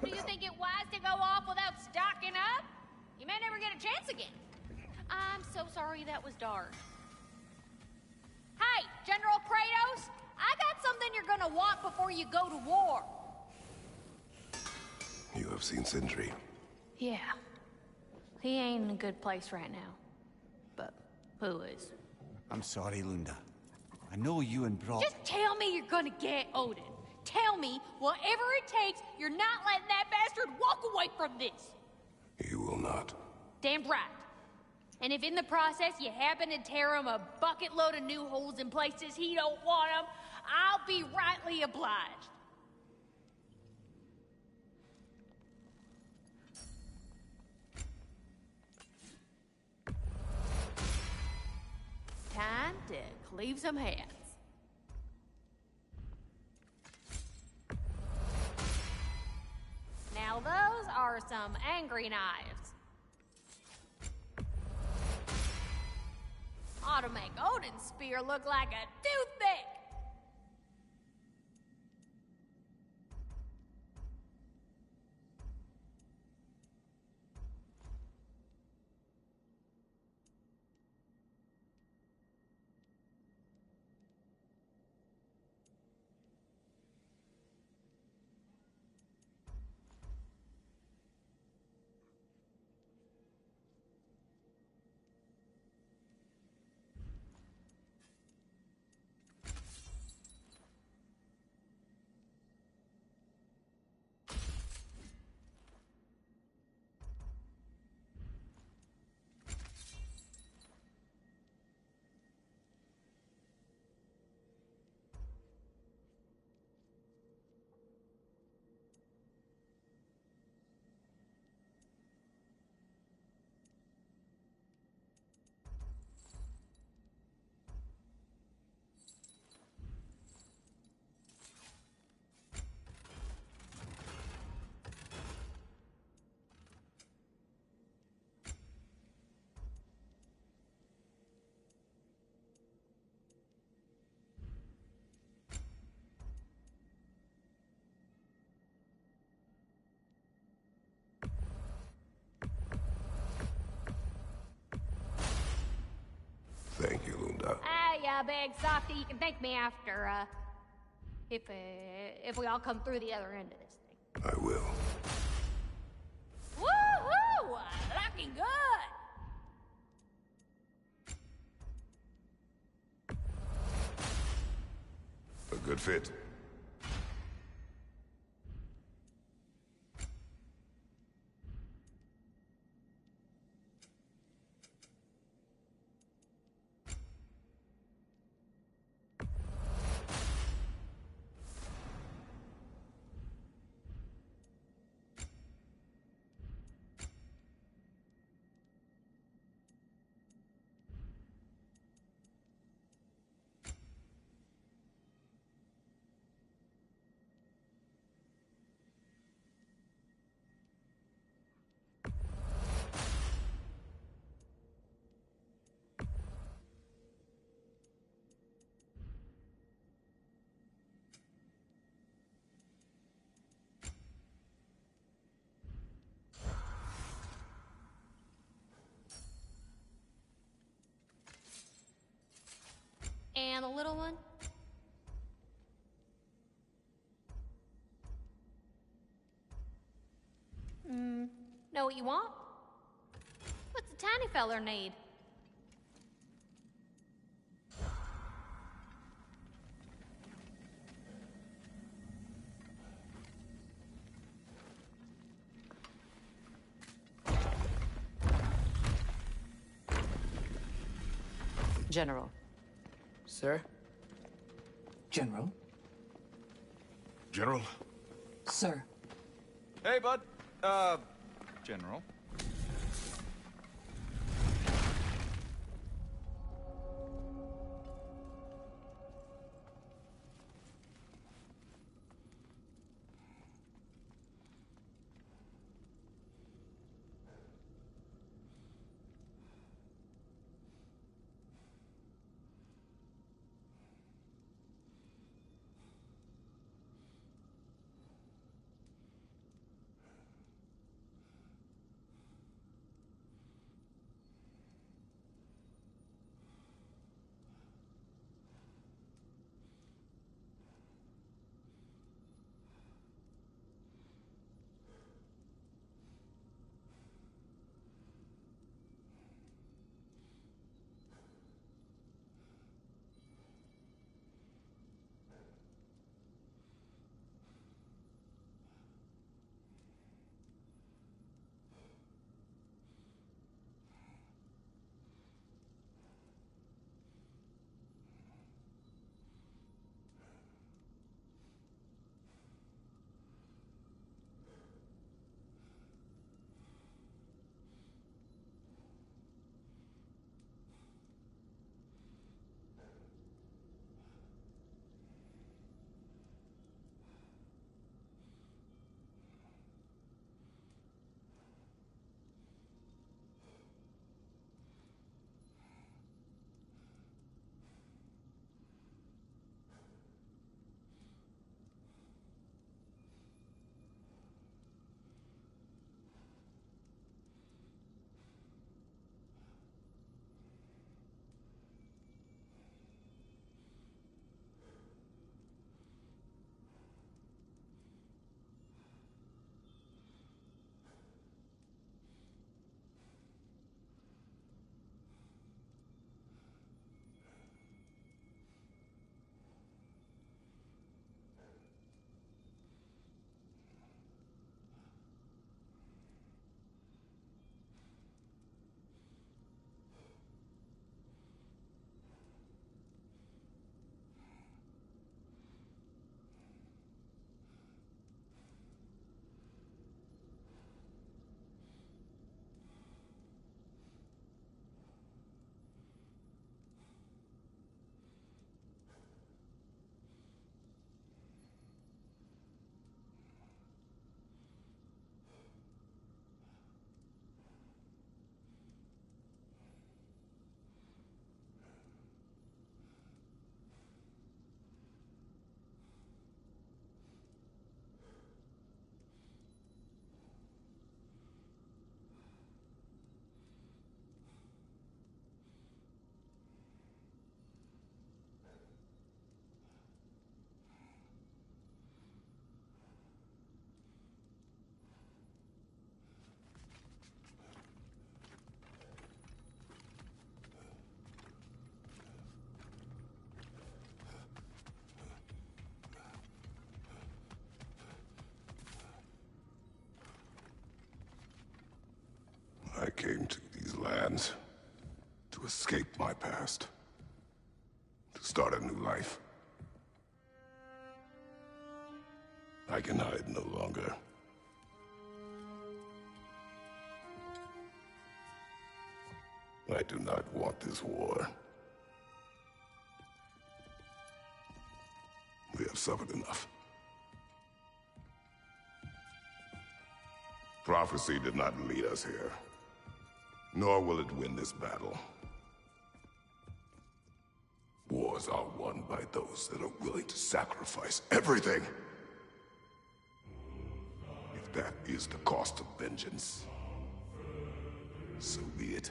Do you think it wise to go off without stocking up? You may never get a chance again. I'm so sorry that was dark. Hey, General Kratos, I got something you're gonna want before you go to war. You have seen Sindri. Yeah. He ain't in a good place right now. But who is? I'm sorry, Lunda. I know you and Brock... Just tell me you're gonna get Odin. Tell me, whatever it takes, you're not letting that bastard walk away from this. You will not. Damn right. And if in the process you happen to tear him a bucket load of new holes in places he don't want them, I'll be rightly obliged. Time to cleave some heads. Now those are some angry knives. Ought to make Odin's spear look like a toothpick. Thank you, Lunda. Yeah, big softy, you can thank me after, if we all come through the other end of this thing. I will. Woohoo! Looking good! A good fit. And the little one? Know what you want? What's the tiny feller need? General. Sir? General? General? Sir. Hey, bud. General. I came to these lands to escape my past, to start a new life. I can hide no longer. I do not want this war. We have suffered enough. Prophecy did not lead us here, nor will it win this battle. Wars are won by those that are willing to sacrifice everything. If that is the cost of vengeance, so be it.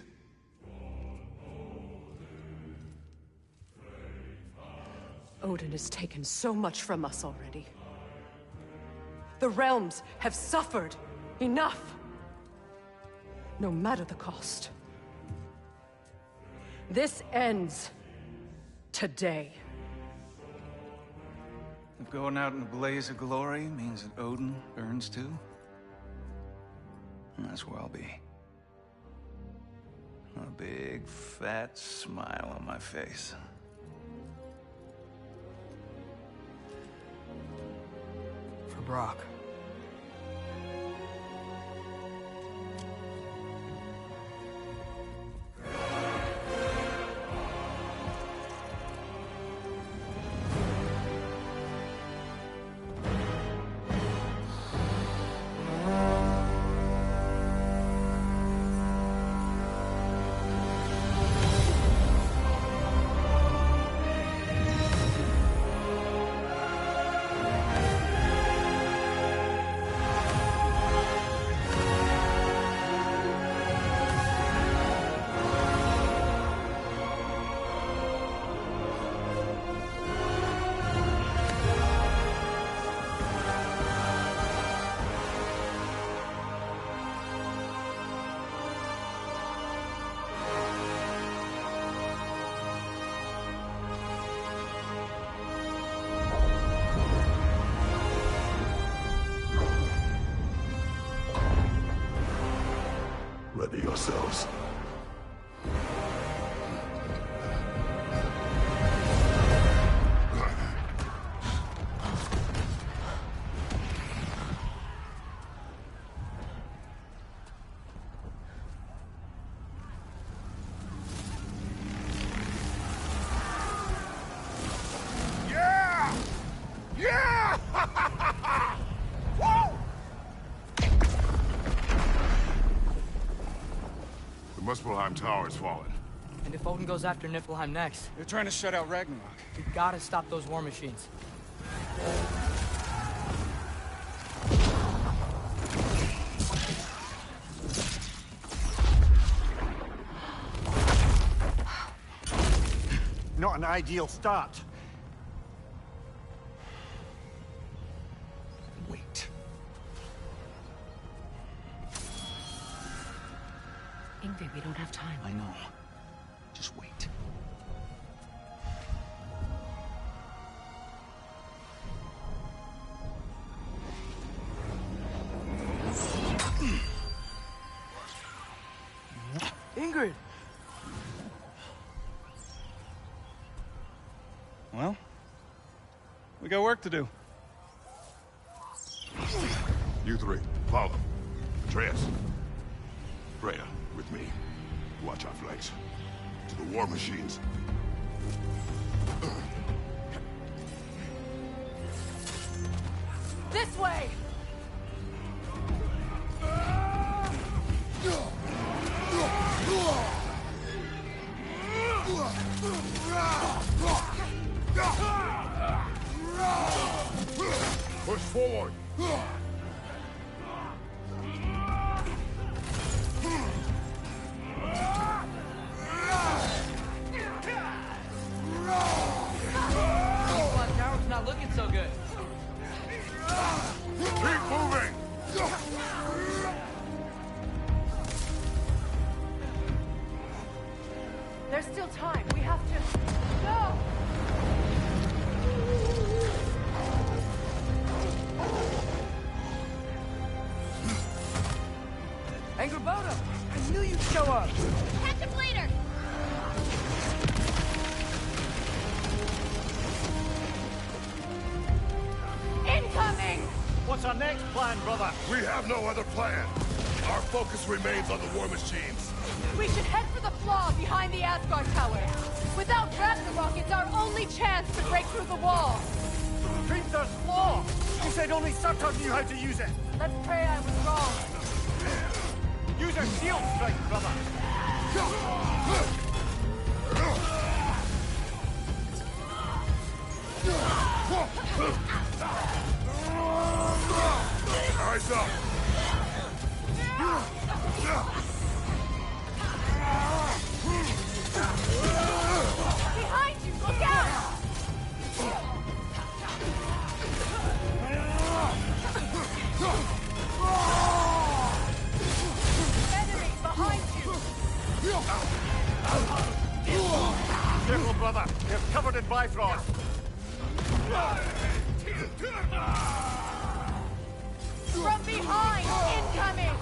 Odin has taken so much from us already. The realms have suffered enough. No matter the cost. This ends today. If going out in a blaze of glory means that Odin burns too, that's where I'll be. A big, fat smile on my face. For Brock. Ready yourselves. Yeah! Yeah! Woo! The Muspelheim Tower has fallen. And if Odin goes after Niflheim next, They're trying to shut out Ragnarok. we gotta stop those war machines. Not an ideal start. Wait. Ingrid, we don't have time. I know. Just wait. Ingrid! Well, we got work to do. You three, follow. Atreus. Freya, with me. Watch our flanks. To the war machines. This way! Push forward. Niflheim Tower's not looking so good. Keep moving. There's still time. We have to... Go! Angrboda! I knew Show up! Catch him later! Incoming! What's our next plan, brother? We have no other plan. Our focus remains on the war machines. We should head for the flaw behind the Asgard Tower. Without Ragnarok, it's our only chance to break through the wall. Hrimthur's flaw! You said only Surtur knew how to use it. Let's pray I was wrong. Use a shield strike, brother. Eyes up! Behind you! Look out! Enemy behind you! Careful, brother. They're covered in Bifrost. From behind! Incoming!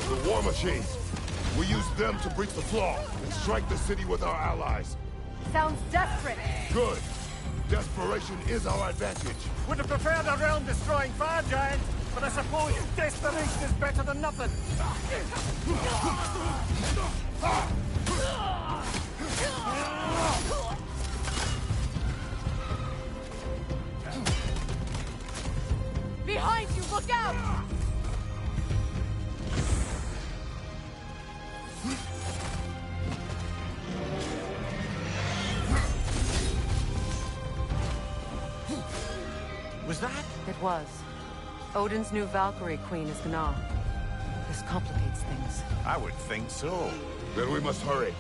The war machines. We use them to breach the flaw and strike the city with our allies. Sounds desperate. Good. Desperation is our advantage. Would have preferred a realm-destroying fire giant, but I suppose desperation is better than nothing. Behind you! Look out! Was that? It was. Odin's new Valkyrie queen is Gná. This complicates things. I would think so. Then we must hurry.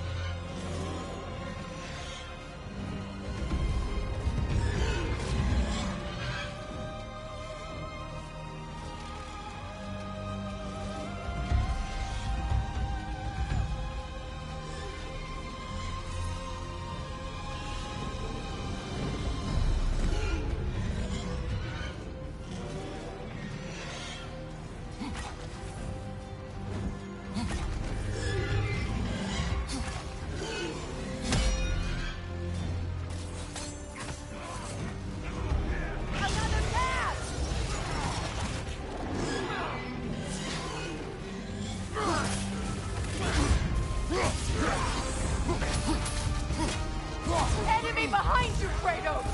Enemy behind you, Kratos!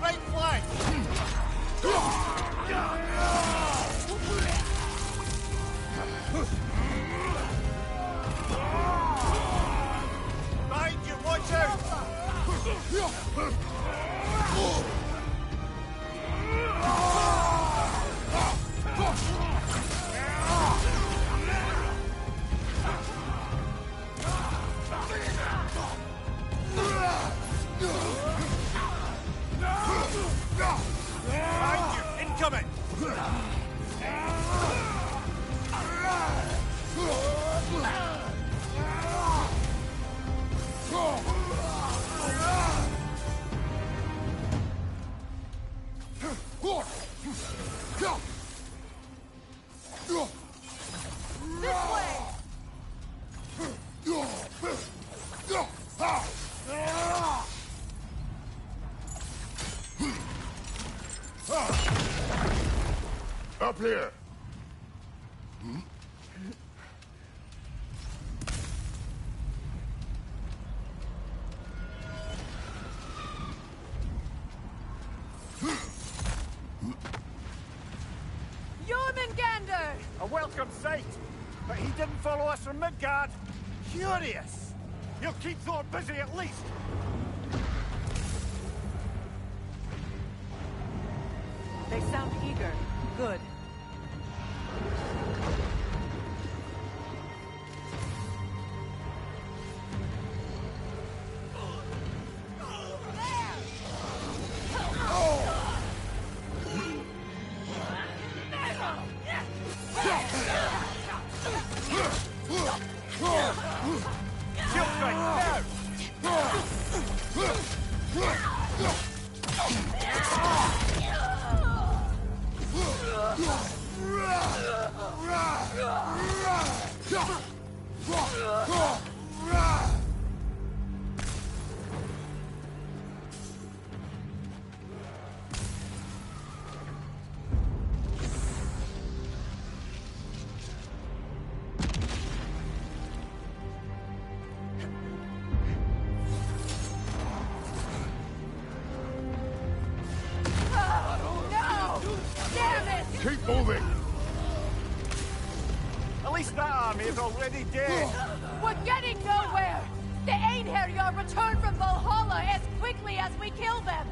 Right flank! Behind you, watch out! Behind you, incoming! up here? Jormungandr! A welcome sight. But he didn't follow us from Midgard. Curious. He'll keep Thor busy at least. They sound eager. Good. Keep moving! At least that army is already dead. We're getting nowhere! The Einherjar return from Valhalla as quickly as we kill them!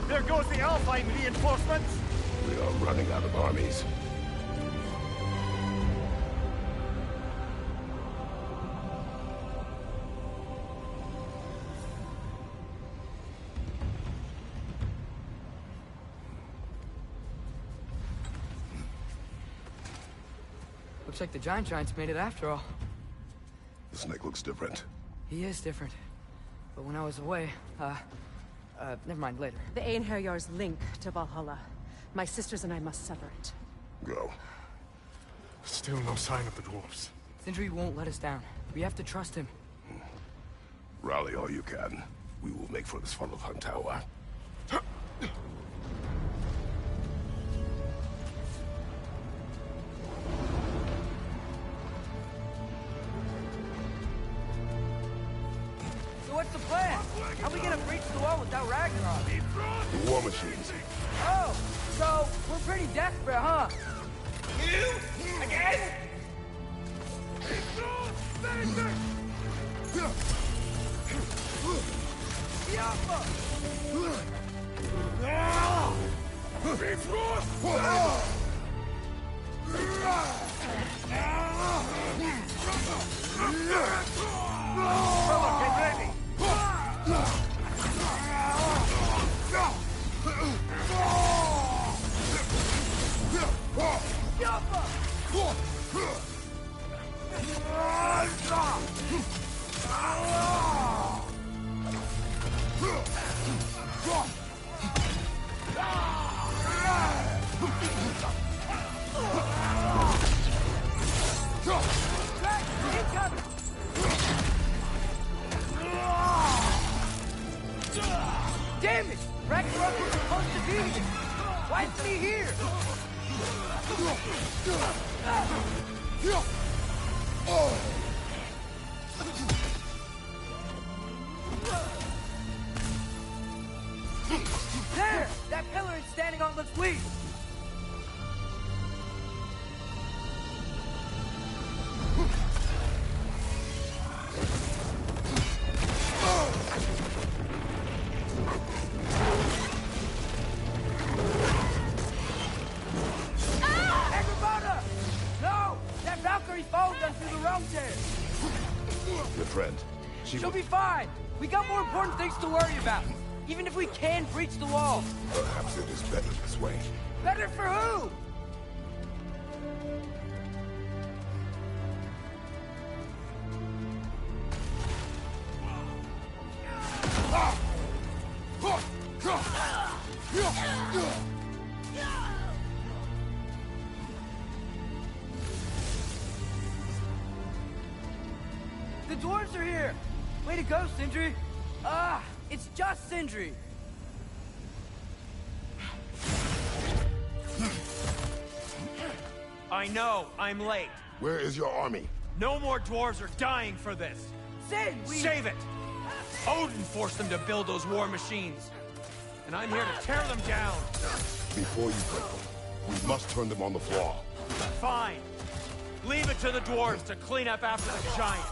There goes the Alpine reinforcements. We are running out of armies. Looks like the Giants made it after all. The snake looks different. He is different. But when I was away, never mind, later. The Einherjar's link to Valhalla. My sisters and I must sever it. Go. Still no sign of the dwarves. Sindri won't let us down. We have to trust him. Rally all you can. We will make for this funnel hunt tower. So what's the plan? How are we gonna breach the wall without Ragnarok? The war machines. Oh, so we're pretty desperate, huh? You? Again? Fella, get ready. Damn it! Ragnarok was supposed to be here! Why isn't he here? There! That pillar is standing on the fleet! Your friend. She'll be fine. We got more important things to worry about. Even if we can breach the wall. Perhaps it is better this way. Better for who? The dwarves are here! Way to go, Sindri! Ah, it's just Sindri! I know, I'm late. Where is your army? No more dwarves are dying for this. Save it! Odin forced them to build those war machines. And I'm here to tear them down. Before you break them, we must turn them on the floor. Fine. Leave it to the dwarves to clean up after the giants.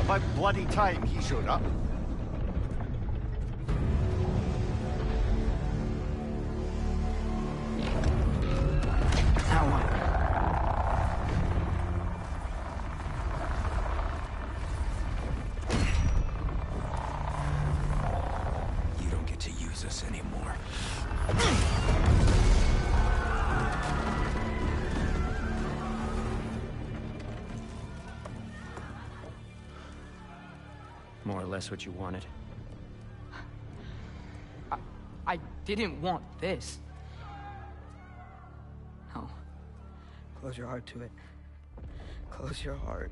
About bloody time he showed up. That one. You don't get to use us anymore. More or less what you wanted. I didn't want this. No. Close your heart to it. Close your heart.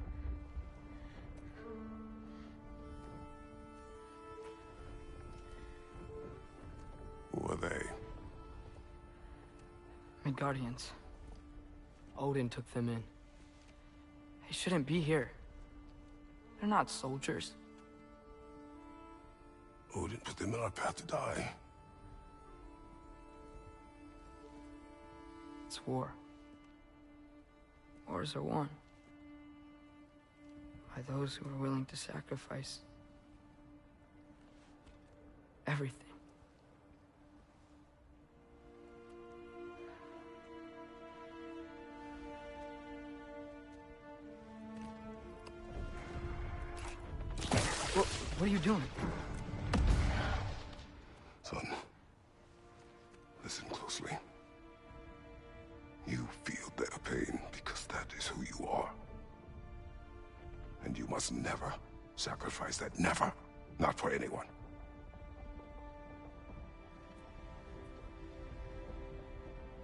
Who are they? Midgardians. Odin took them in. They shouldn't be here. They're not soldiers. Odin put them in our path to die. It's war. Wars are won by those who are willing to sacrifice everything. What are you doing? Son, listen closely. You feel their pain because that is who you are. And you must never sacrifice that. Never. Not for anyone.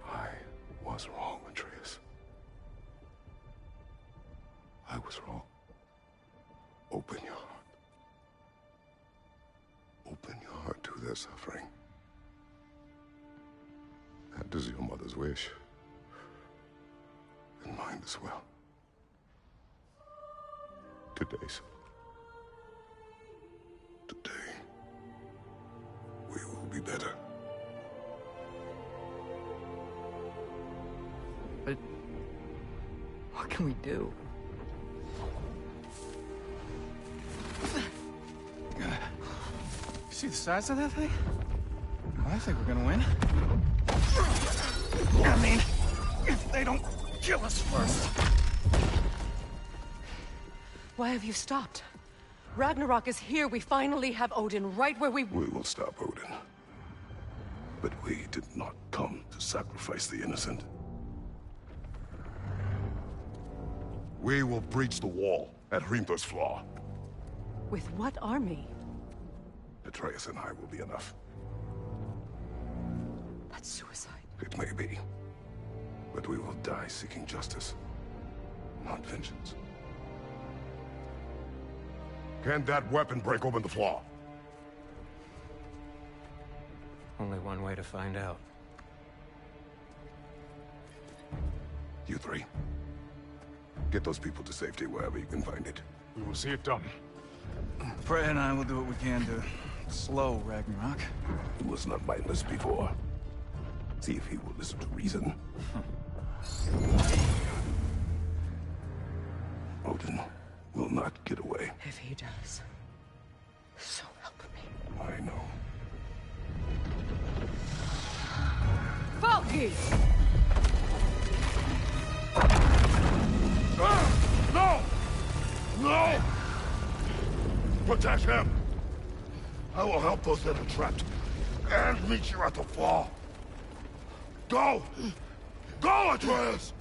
I was wrong, Atreus. I was wrong. Open your heart. Open your heart to their suffering. That is your mother's wish. And mine as well. Today's. Today, we will be better. But what can we do? See the size of that thing? I think we're gonna win. I mean, if they don't kill us first. Why have you stopped? Ragnarok is here. We finally have Odin right where we... We will stop Odin. But we did not come to sacrifice the innocent. We will breach the wall at Hrimthur's Flaw. With what army? Atreus and I will be enough. That's suicide. It may be. But we will die seeking justice, not vengeance. Can that weapon break open the flaw? Only one way to find out. You three. Get those people to safety wherever you can find it. We will see it done. Freya and I will do what we can to slow Ragnarok. He was not mindless before. See if he will listen to reason. Odin will not get away. If he does, so help me. I know. Falky! No! No! protect him. I will help those that are trapped, and meet you at the fall. Go! Go, Atreus!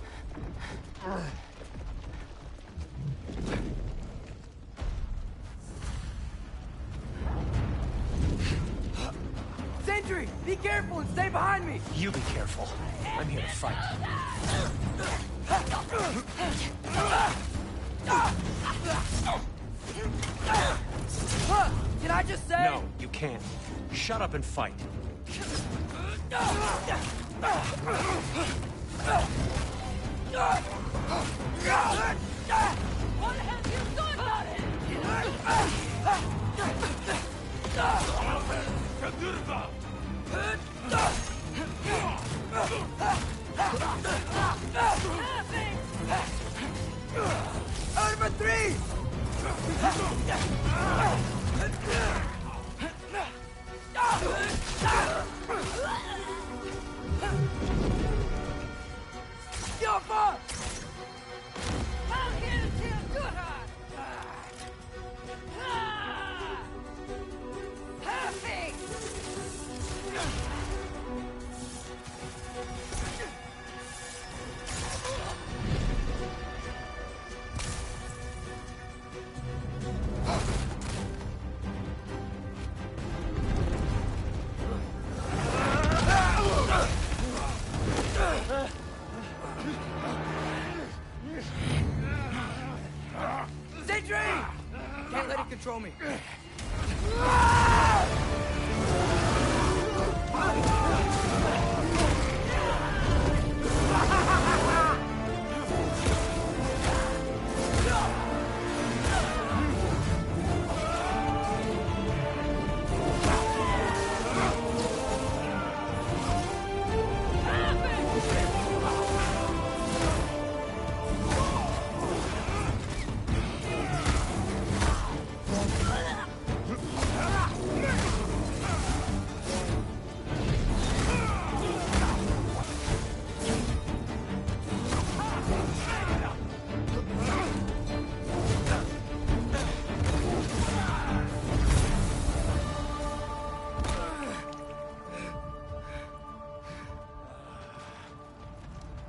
Sentry, be careful and stay behind me! You be careful. I'm here to fight. Can I just say? No, you can't. Shut up and fight. What have you done about it? Over three! Jump I'm here to kill Goodhart! Perfect! Sentry! Can't let it control me.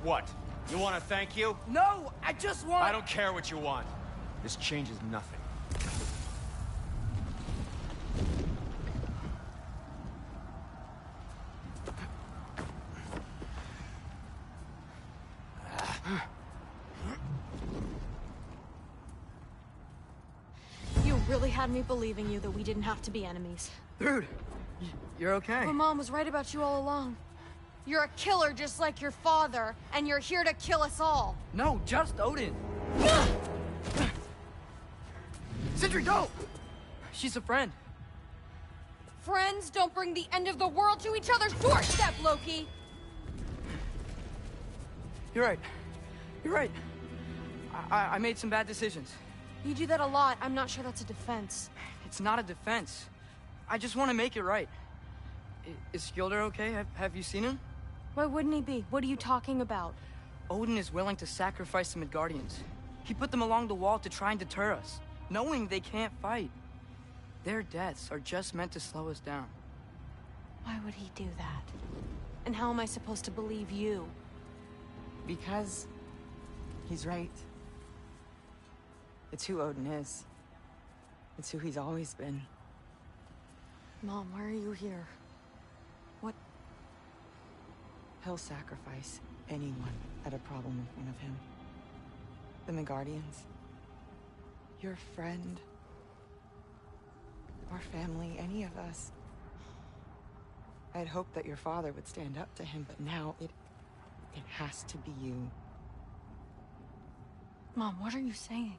What? You want to thank you? No, I just want... I don't care what you want. This changes nothing. You really had me believing you that we didn't have to be enemies. Dude, you're okay. My mom was right about you all along. You're a killer just like your father, and you're here to kill us all. No, just Odin. Sentry, go! She's a friend. Friends don't bring the end of the world to each other's doorstep, Loki! You're right. You're right. I made some bad decisions. You do that a lot. I'm not sure that's a defense. It's not a defense. I just want to make it right. Is Skilder okay? Have you seen him? Why wouldn't he be? What are you talking about? Odin is willing to sacrifice the Midgardians. He put them along the wall to try and deter us, knowing they can't fight. Their deaths are just meant to slow us down. Why would he do that? And how am I supposed to believe you? Because he's right. It's who Odin is. It's who he's always been. Mom, why are you here? What? He'll sacrifice anyone at a problem in front of him. The Midgardians. Your friend. Our family, any of us. I'd hoped that your father would stand up to him, but now it has to be you. Mom, what are you saying?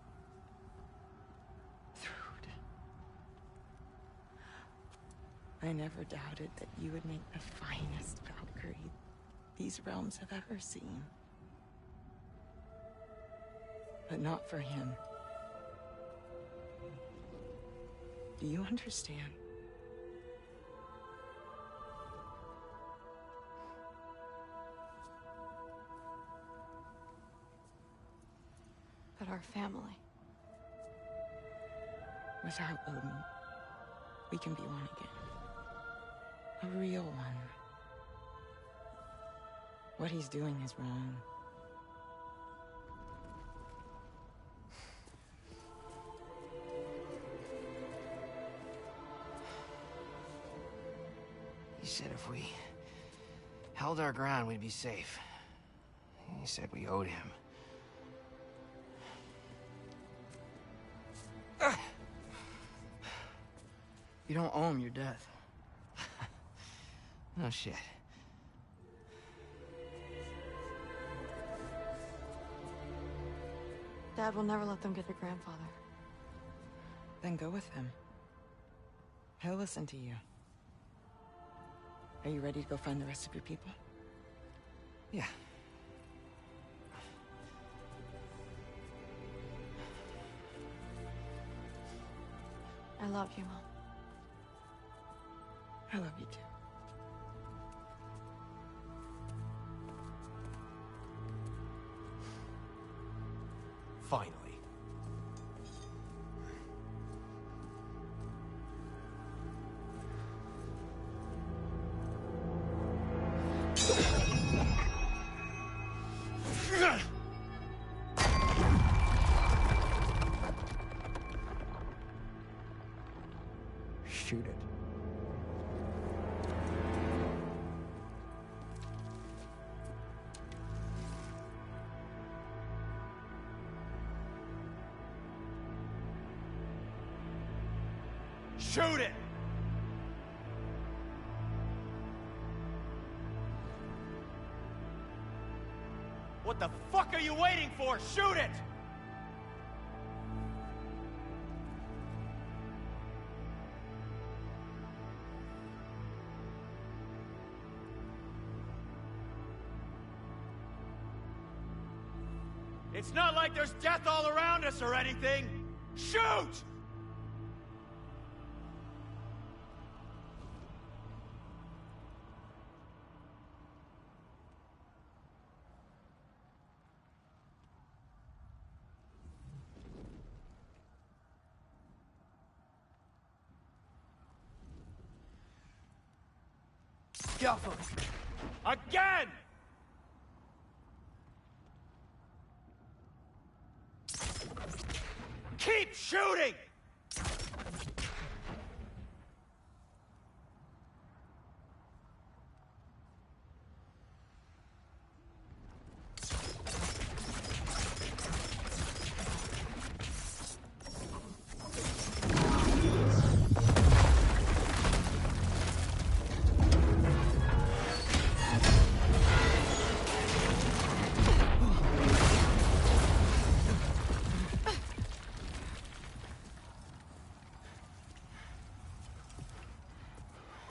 Thrud. I never doubted that you would make the finest Valkyrie these realms have ever seen. But not for him. Do you understand? But our family. Without Odin, we can be one again. A real one. What he's doing is wrong. He said if we held our ground, we'd be safe. He said we owed him. You don't owe him your death. No shit. Dad will never let them get your grandfather. Then go with him. He'll listen to you. Are you ready to go find the rest of your people? Yeah. I love you, Mom. I love you too. Finally. Shoot it. Shoot it! What the fuck are you waiting for? Shoot it! It's not like there's death all around us or anything! Shoot! Go for it. Again! Keep shooting!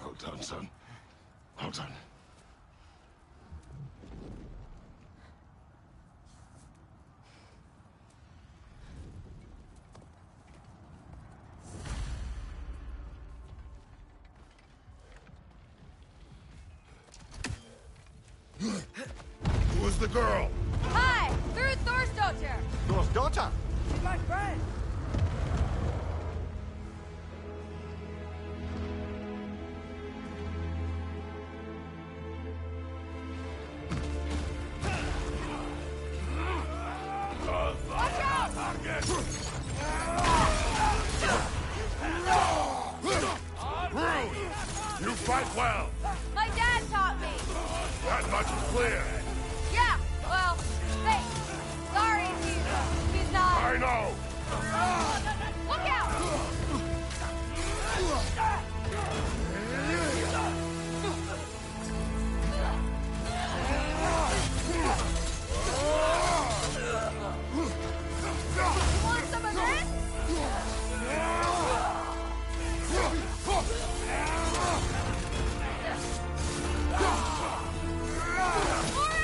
Well done, son. Well done. Who was the girl? Hi! Through Thor's daughter! Thor's daughter? She's my friend! You fight well. My dad taught me! That much is clear. Yeah, well, thanks. Sorry, he's not... I know. Look out! You want some of this? More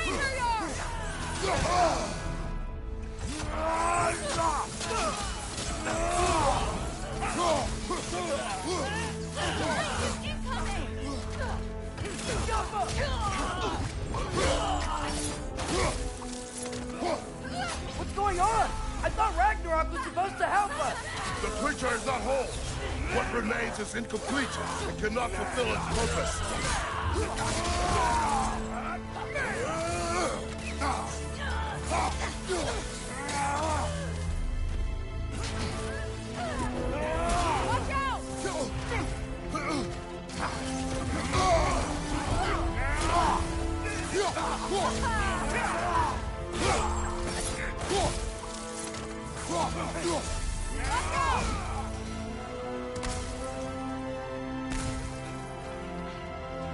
remains is incomplete and cannot fulfill its purpose.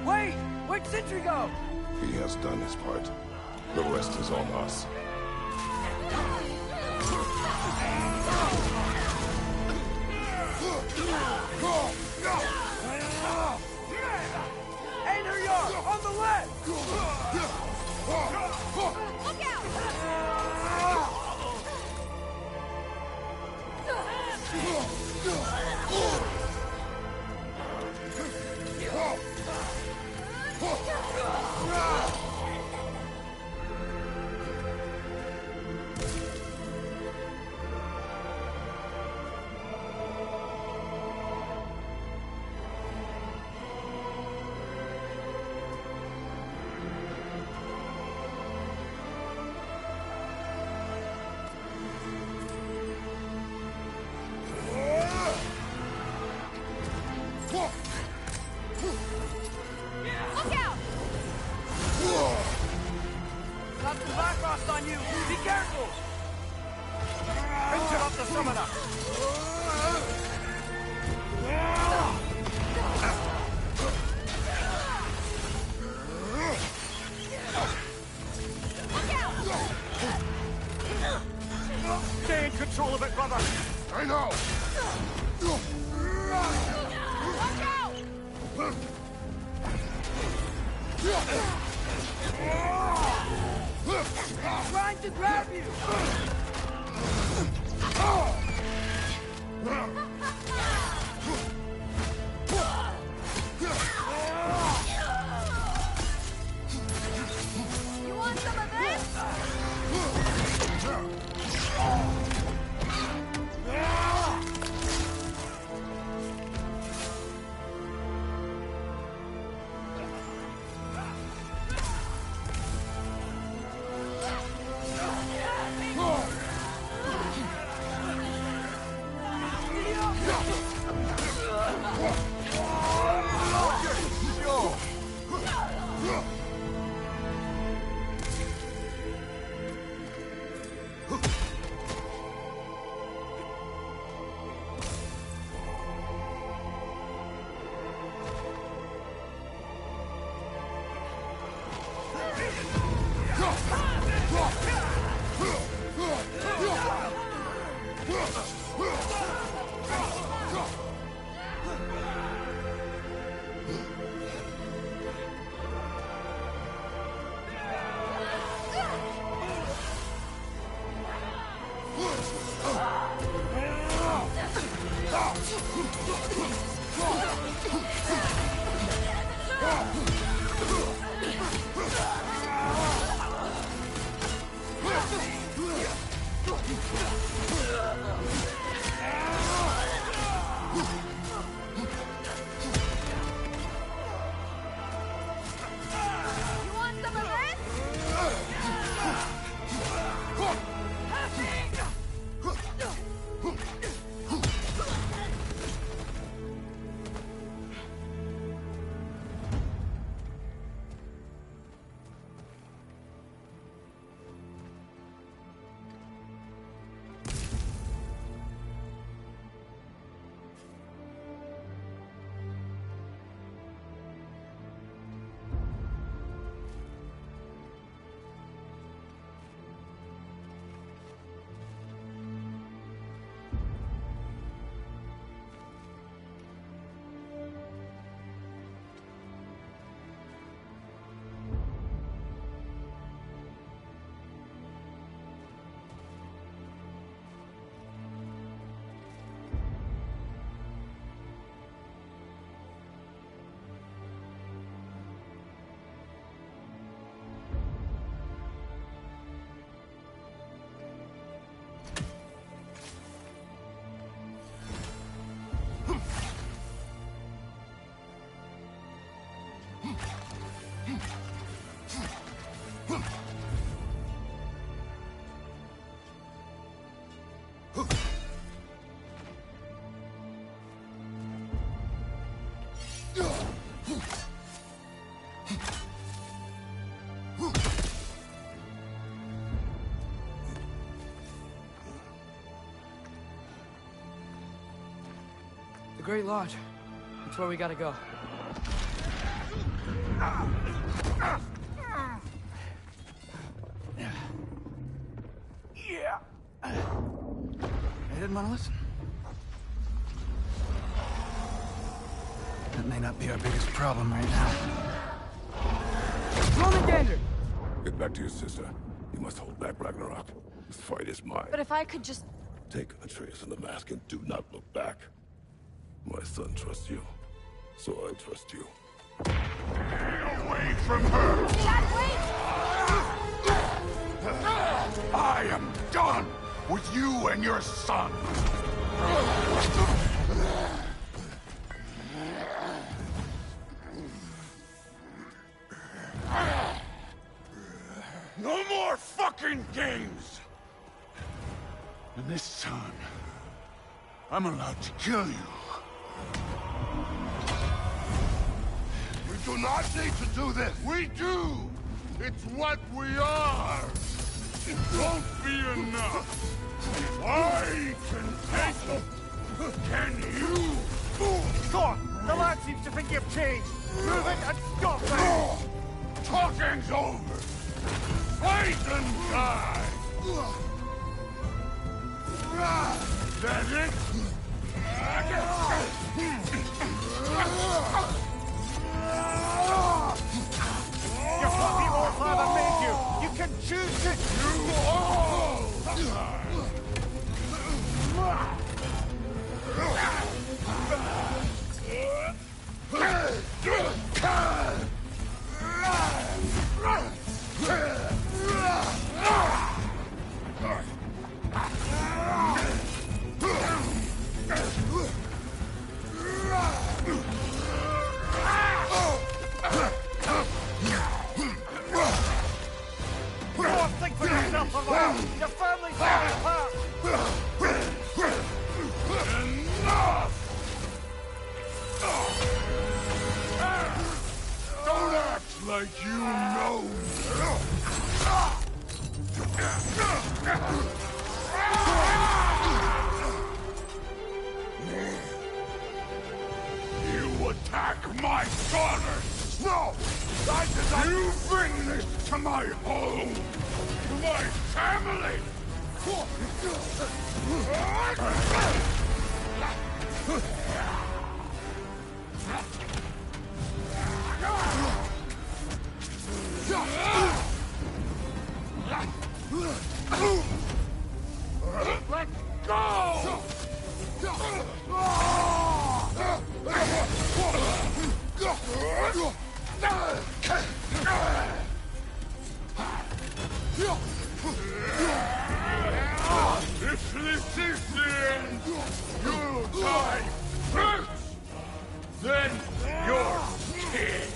Wait! Where'd Sentry go? He has done his part. The rest is on us. Hey, there you are! On the left! Look out! Look out! Got some Blackfrost on you! Be careful! Interrupt the summoner! Look out! Stay in control of it, brother! I know! Watch out! Trying to grab you! You want some of this? The Great Lodge. That's where we gotta go. Yeah. They didn't want to listen. That may not be our biggest problem right now. Gander! Get back to your sister. You must hold back Ragnarok. This fight is mine. But if I could just... Take Atreus and the mask and do not look back. My son trusts you, so I trust you. Get away from her! Dad, wait! I am done with you and your son! No more fucking games! And this time, I'm allowed to kill you. We do not need to do this. We do. It's what we are. It won't be enough. I can take it. Can you? Scott, the lad seems to think you've changed. Prove it and stop it. Talking's over. Fight and die. That it? You're what the old father made you. You can choose to... You all Think for yourself a while. Your family's falling apart. Enough! Don't act like you know You attack my daughter! No! You bring this to my home! To my family! Let go! If this is the end, you'll die first! Then you're king!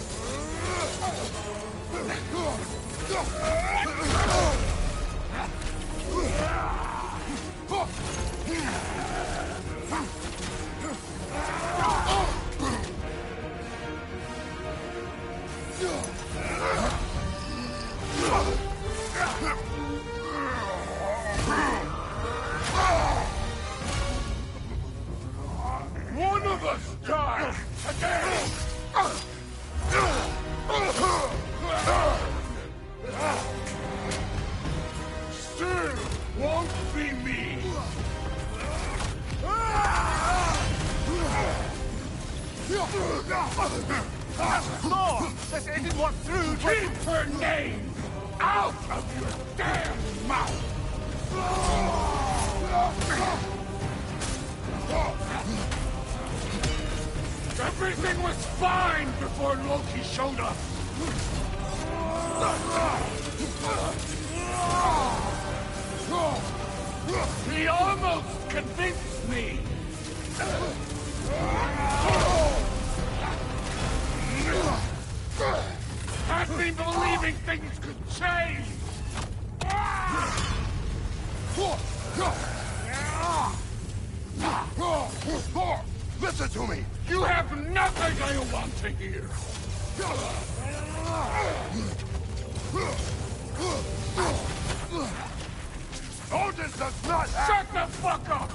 One of us dies again! Still won't be me! No! This isn't what through... Keep her name out of your damn mouth! Everything was fine before Loki showed up! He almost convinced me! Had me believing things could change! Listen! it to me! You have nothing I want to hear! Odin does not have... Shut the fuck up!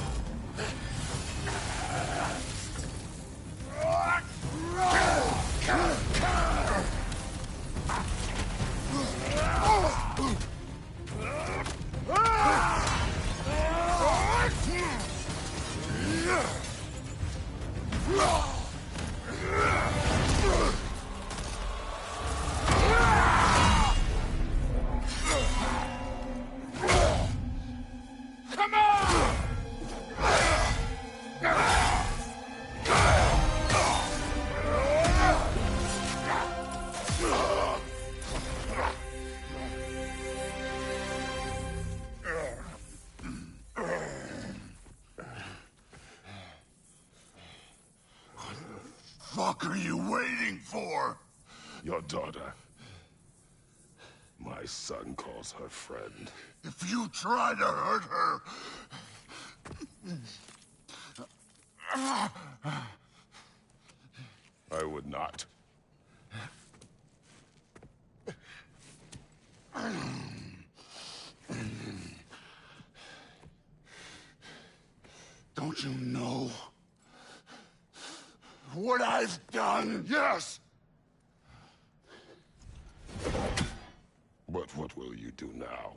Come on! What the fuck are you waiting for? Your daughter. My son calls her friend. If you try to hurt her... I would not. Don't you know what I've done? Yes! But what will you do now?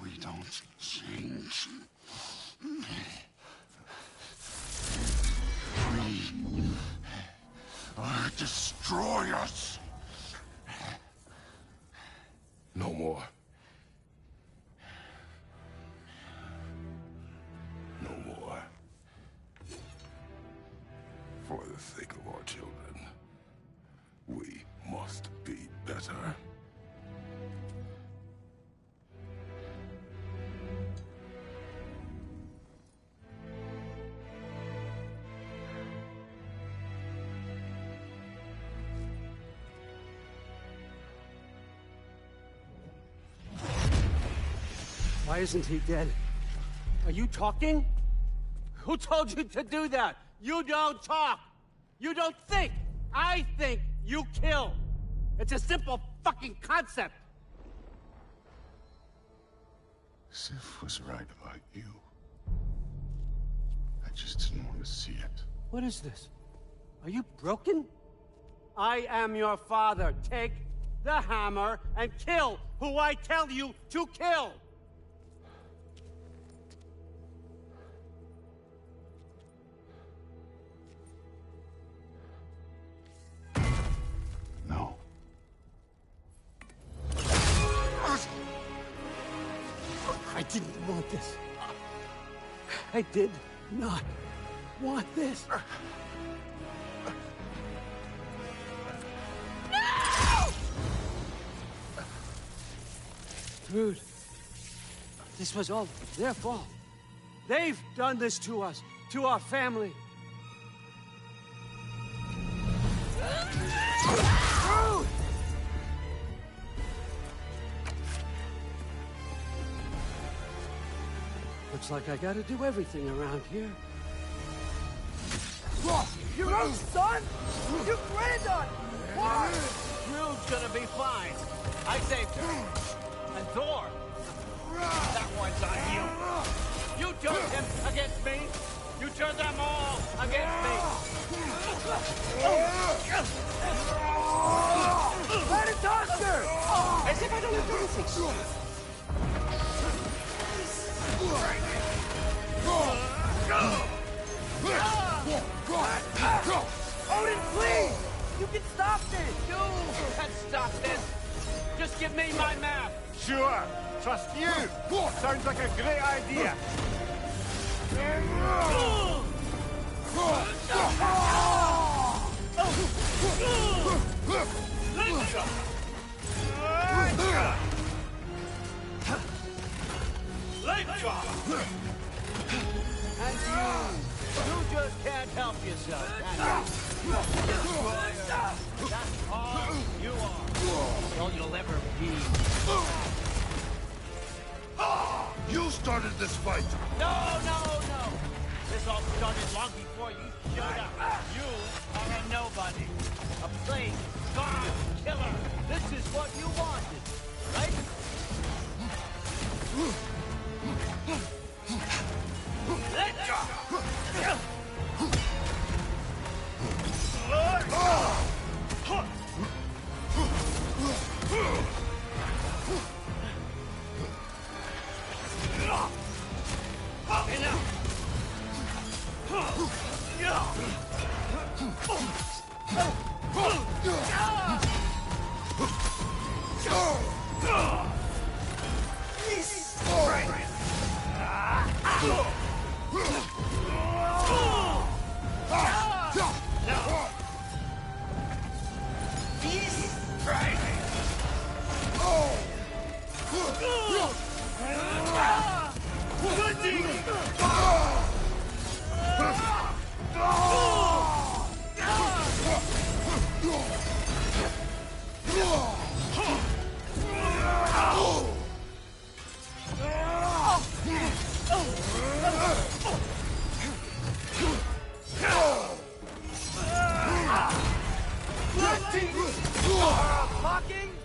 We don't change. We are destroyers. No more. No more. For the sake of our children, we must be better. Why isn't he dead? Are you talking? Who told you to do that? You don't talk! You don't think! I think, you kill! It's a simple fucking concept! Sif was right about you. I just didn't want to see it. What is this? Are you broken? I am your father. Take the hammer and kill who I tell you to kill! No. I didn't want this. I did not want this. No! Dude, this was all their fault. They've done this to us, to our family. Dude! Looks like I gotta do everything around here. Your own son? Your granddaughter! Why? Rude's gonna be fine. I saved her. And Thor. That one's on you. You turned him against me. You turned them all against me. Let it doctor! As if I don't have anything. Odin, please! You can stop this! You can stop this. Just give me my map. Sure. Trust you. Sounds like a great idea. And you just can't help yourself, can you? That's all you are. All you'll ever be. You started this fight! No, no, no! This all started long before you showed up. You are a nobody. A plague, god, killer. This is what you wanted, right? Let's go!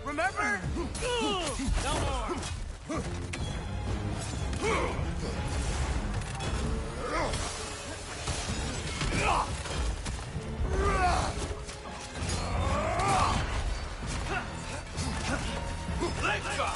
Remember? No more. Let's go.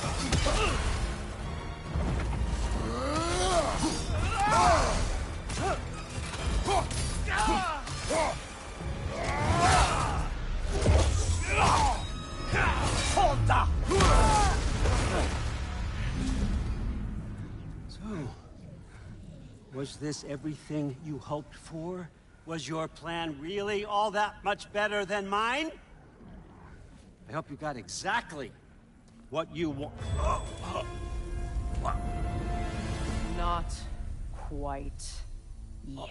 Was this everything you hoped for? Was your plan really all that much better than mine? I hope you got exactly what you want. Not quite yet.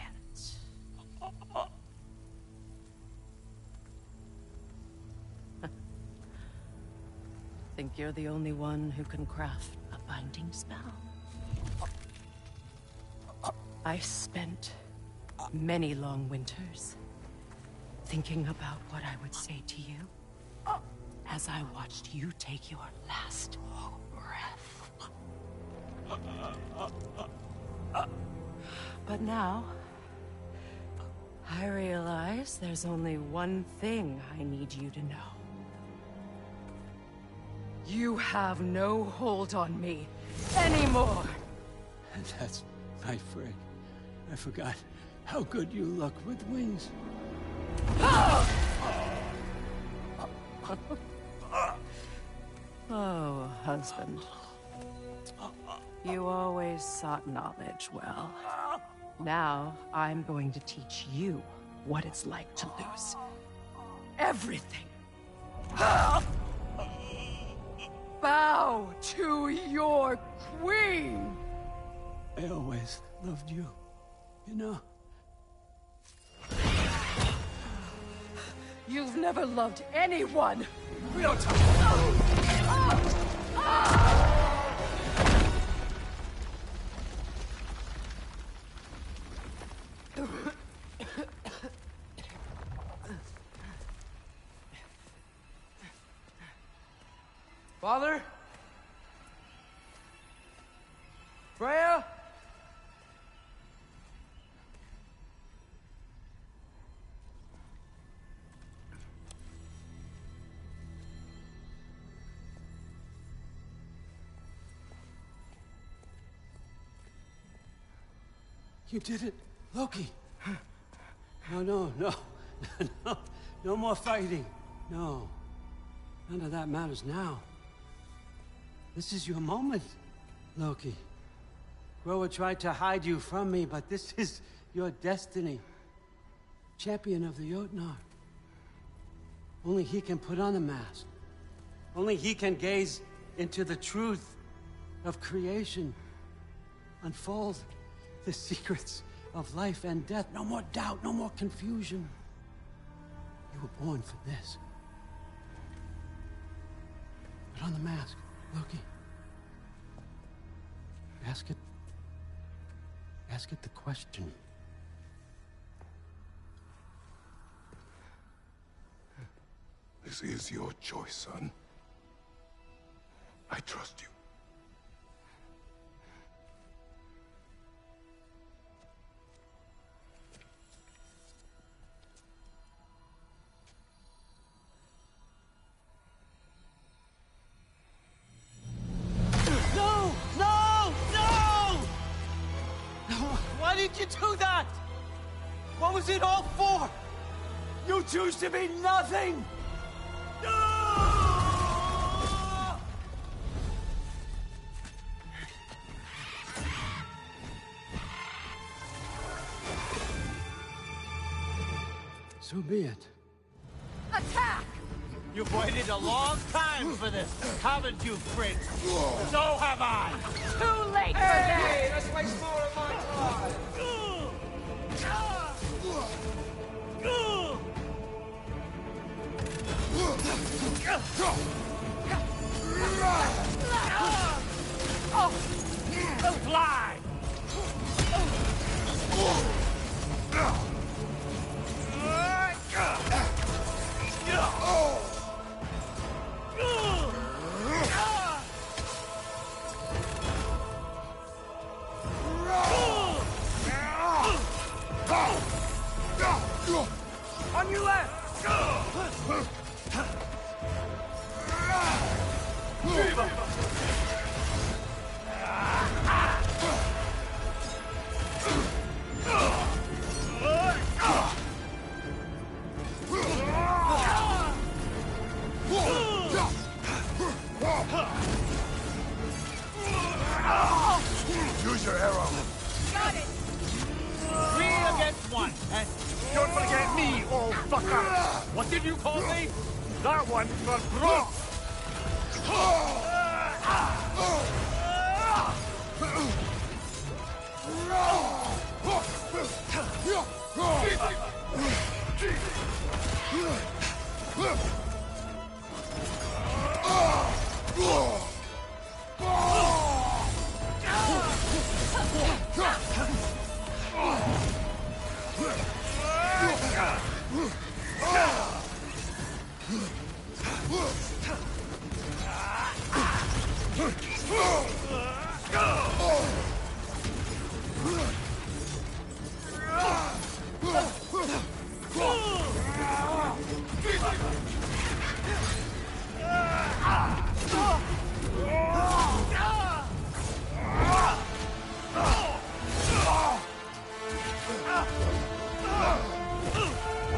Think you're the only one who can craft a binding spell? I spent many long winters thinking about what I would say to you as I watched you take your last breath. But now, I realize there's only one thing I need you to know. You have no hold on me anymore. And that's my friend. I forgot how good you look with wings. Oh, husband. You always sought knowledge well. Now, I'm going to teach you what it's like to lose everything. Bow to your queen! I always loved you, you know? You've never loved anyone! We don't talk. Father? Freya? You did it, Loki. No. No more fighting. No. None of that matters now. This is your moment, Loki. Groa tried to hide you from me, but this is your destiny. Champion of the Jotnar. Only he can put on the mask. Only he can gaze into the truth of creation. Unfold the secrets of life and death. No more doubt, no more confusion. You were born for this. Put on the mask, Loki. Ask it the question. This is your choice, son. I trust you. No! No! No! Why did you do that? What was it all for? You choose to be nothing! So be it. Attack! You've waited a long time for this, haven't you, Fritz? So have I! Too late for Hey, that! let's waste more of my time! Fly! On your left! Use your arrow. Got it! 3 against 1, and Don't forget me, old fucker! what did you call me? That one for Brooke!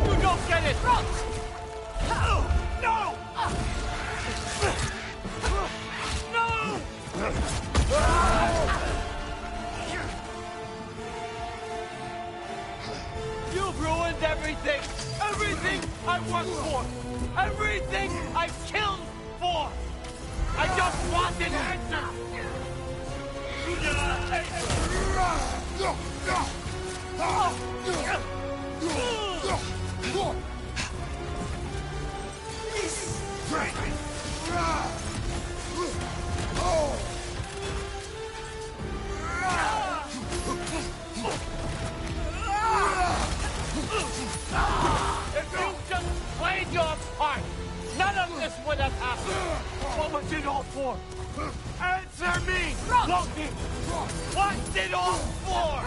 You don't get it! No! You've ruined everything! Everything I worked for! Everything I killed for! I just want an answer! If you just played your part, none of this would have happened. What was it all for? Answer me, Loki! What's it all for?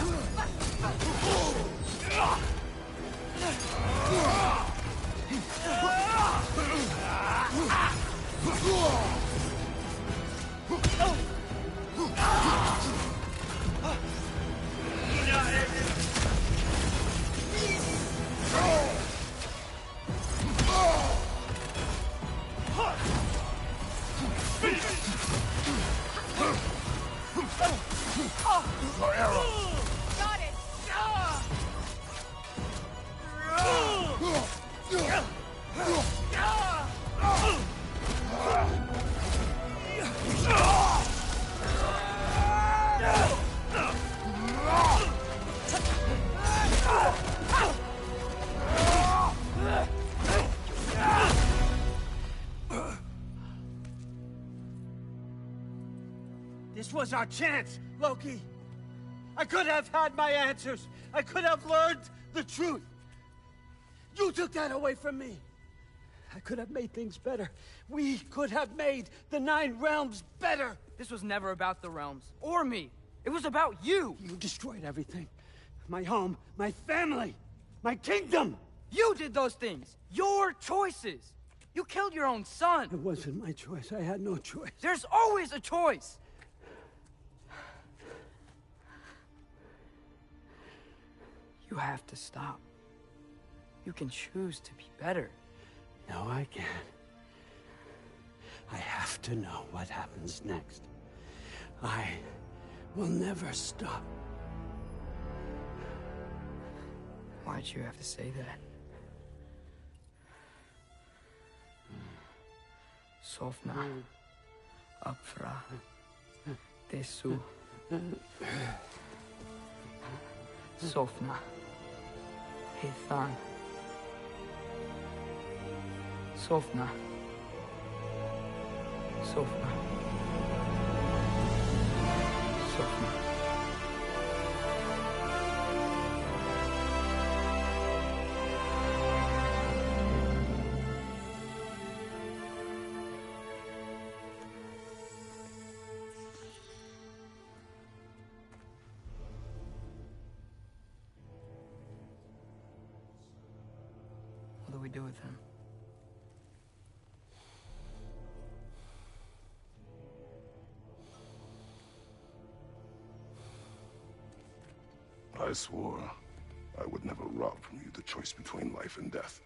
Your arrow. Got it! This This was our chance, Loki. I could have had my answers. I could have learned the truth. You took that away from me. I could have made things better. We could have made the 9 realms better. This was never about the realms, or me. It was about you. You destroyed everything. My home, my family, my kingdom. You did those things. Your choices. You killed your own son. It wasn't my choice. I had no choice. There's always a choice. You have to stop. You can choose to be better. No, I can't. I have to know what happens next. I will never stop. Why'd you have to say that? Sofna. Apfra. Desu. Sofna. Ethan. Sofna. Sofna. Sofna. What do we do with him? I swore I would never rob from you the choice between life and death.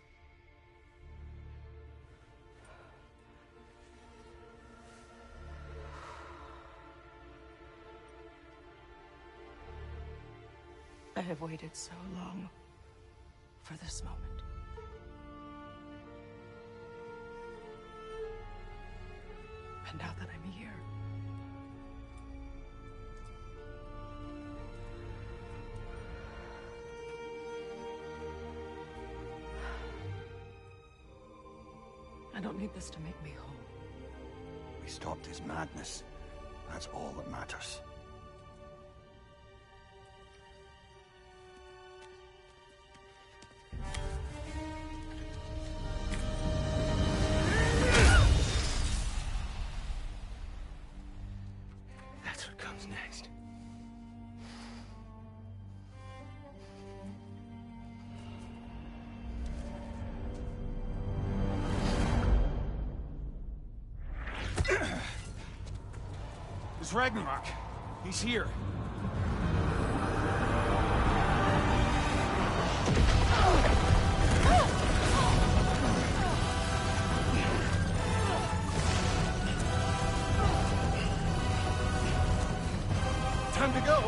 I have waited so long for this moment. And now that I'm here, I don't need this to make me whole. We stopped his madness. That's all that matters. That's what comes next. It's Ragnarok. He's here. Time to go?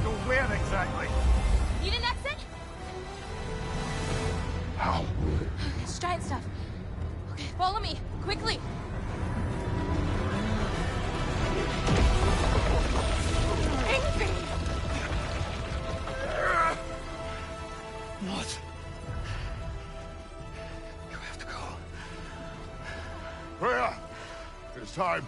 Go where exactly? Need an exit? How? It's giant stuff. Okay, follow me, quickly. Angry! What? You have to go. Freya! It's time.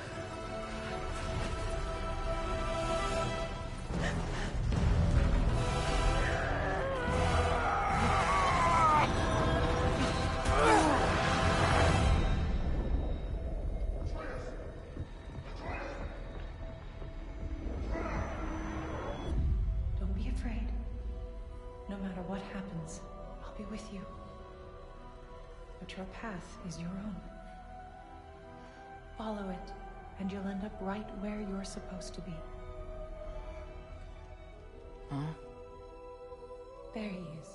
Don't be afraid. No matter what happens, I'll be with you. But your path is your own. Follow it, and you'll end up right where you're supposed to be. Huh? There he is.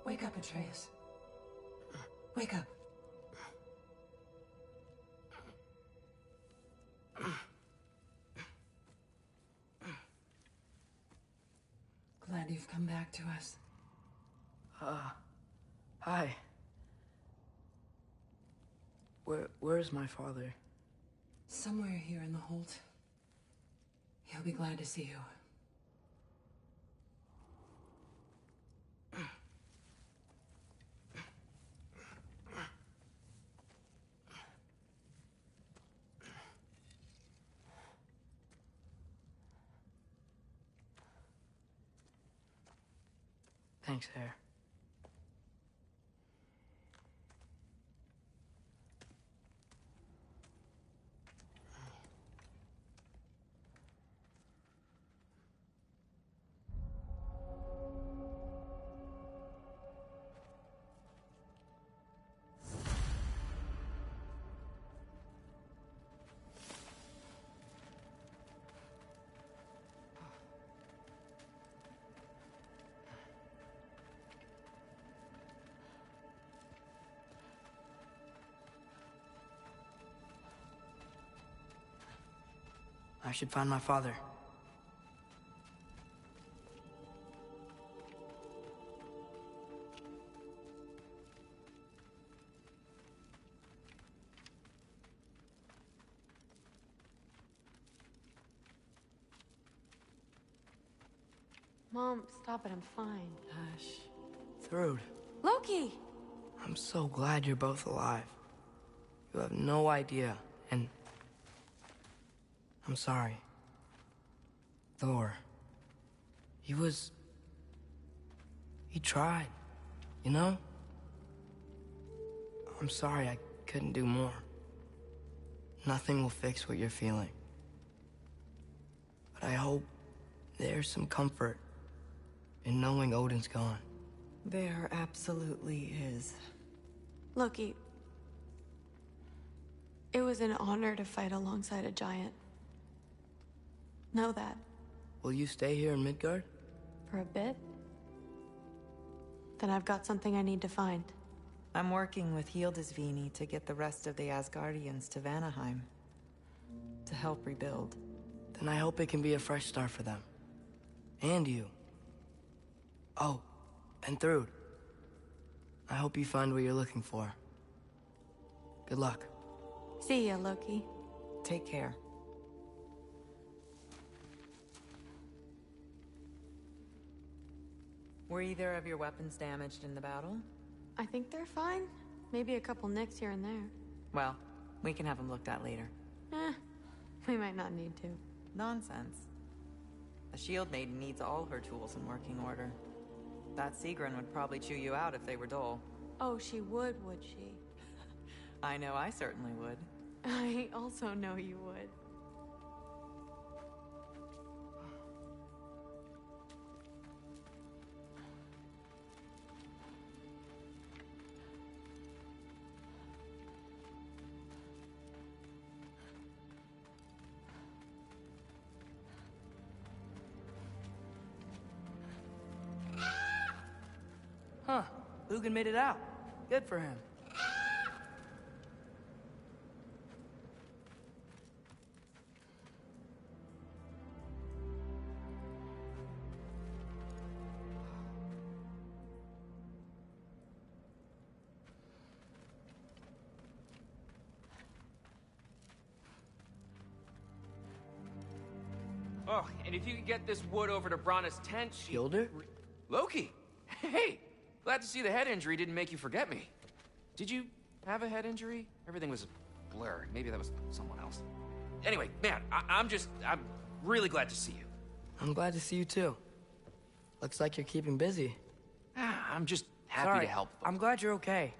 Wake up, Atreus. Wake up. Glad you've come back to us. Hi. Where's my father? Somewhere here in the Holt. He'll be glad to see you. Thanks, Hare. I should find my father. Mom, stop it, I'm fine. Hush. Thrud. Loki! I'm so glad you're both alive. You have no idea, and... I'm sorry. Thor. He tried, you know? I'm sorry I couldn't do more. Nothing will fix what you're feeling. But I hope there's some comfort in knowing Odin's gone. There absolutely is. Loki, it was an honor to fight alongside a giant. Know that. Will you stay here in Midgard? For a bit? Then I've got something I need to find. I'm working with Hildisvini to get the rest of the Asgardians to Vanaheim. To help rebuild. Then I hope it can be a fresh start for them. And you. Oh, and Thrud. I hope you find what you're looking for. Good luck. See ya, Loki. Take care. Were either of your weapons damaged in the battle? I think they're fine. Maybe a couple nicks here and there. Well, we can have them looked at later. We might not need to. Nonsense. A shield maiden needs all her tools in working order. That Sigrun would probably chew you out if they were dull. Oh, she would she? I know I certainly would. I also know you would. Huh. Lugan made it out. Good for him. Oh, and if you could get this wood over to Brana's tent, she... Gilder? Loki! Hey! Glad to see the head injury didn't make you forget me. Did you have a head injury? Everything was a blur. Maybe that was someone else. Anyway, man, I'm really glad to see you. I'm glad to see you too. Looks like you're keeping busy. I'm just happy to help them. I'm glad you're okay.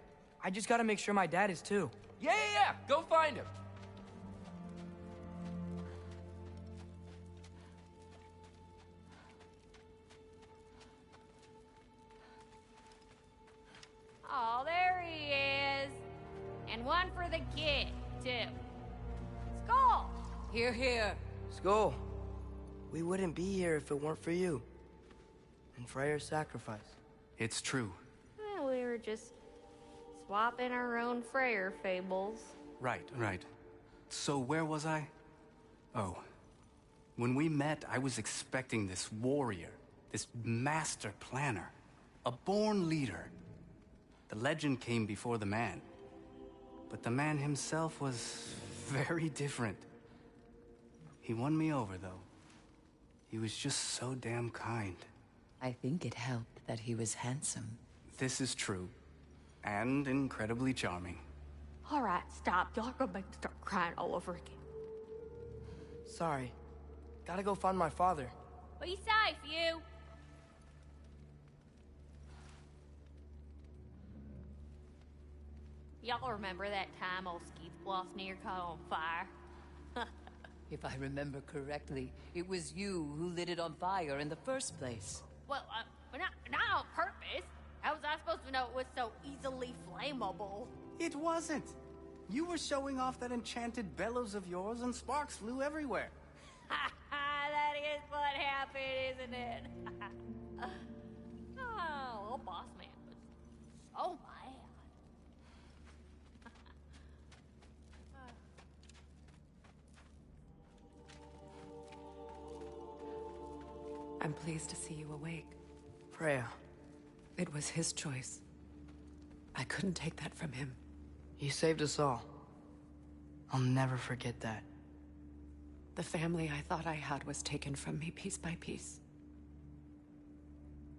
I just gotta make sure my dad is too. Yeah. Go find him. Oh, there he is. And one for the kid, too. Skull! Here, here. Skull. We wouldn't be here if it weren't for you. And Freyr's sacrifice. It's true. Well, we were just swapping our own Freyr fables. Right. So where was I? Oh. When we met, I was expecting this warrior, this master planner, a born leader. The legend came before the man. But the man himself was very different. He won me over, though. He was just so damn kind. I think it helped that he was handsome. This is true. And incredibly charming. All right, stop. Y'all are gonna make me start crying all over again. Sorry. Gotta go find my father. Be safe, you. Y'all remember that time old Skeethcloth caught on fire? If I remember correctly, it was you who lit it on fire in the first place. Well, not on purpose. How was I supposed to know it was so easily flammable? It wasn't. You were showing off that enchanted bellows of yours and sparks flew everywhere. That is what happened, isn't it? Oh, old boss man was so mad. I'm pleased to see you awake. Freya. It was his choice. I couldn't take that from him. He saved us all. I'll never forget that. The family I thought I had was taken from me piece by piece.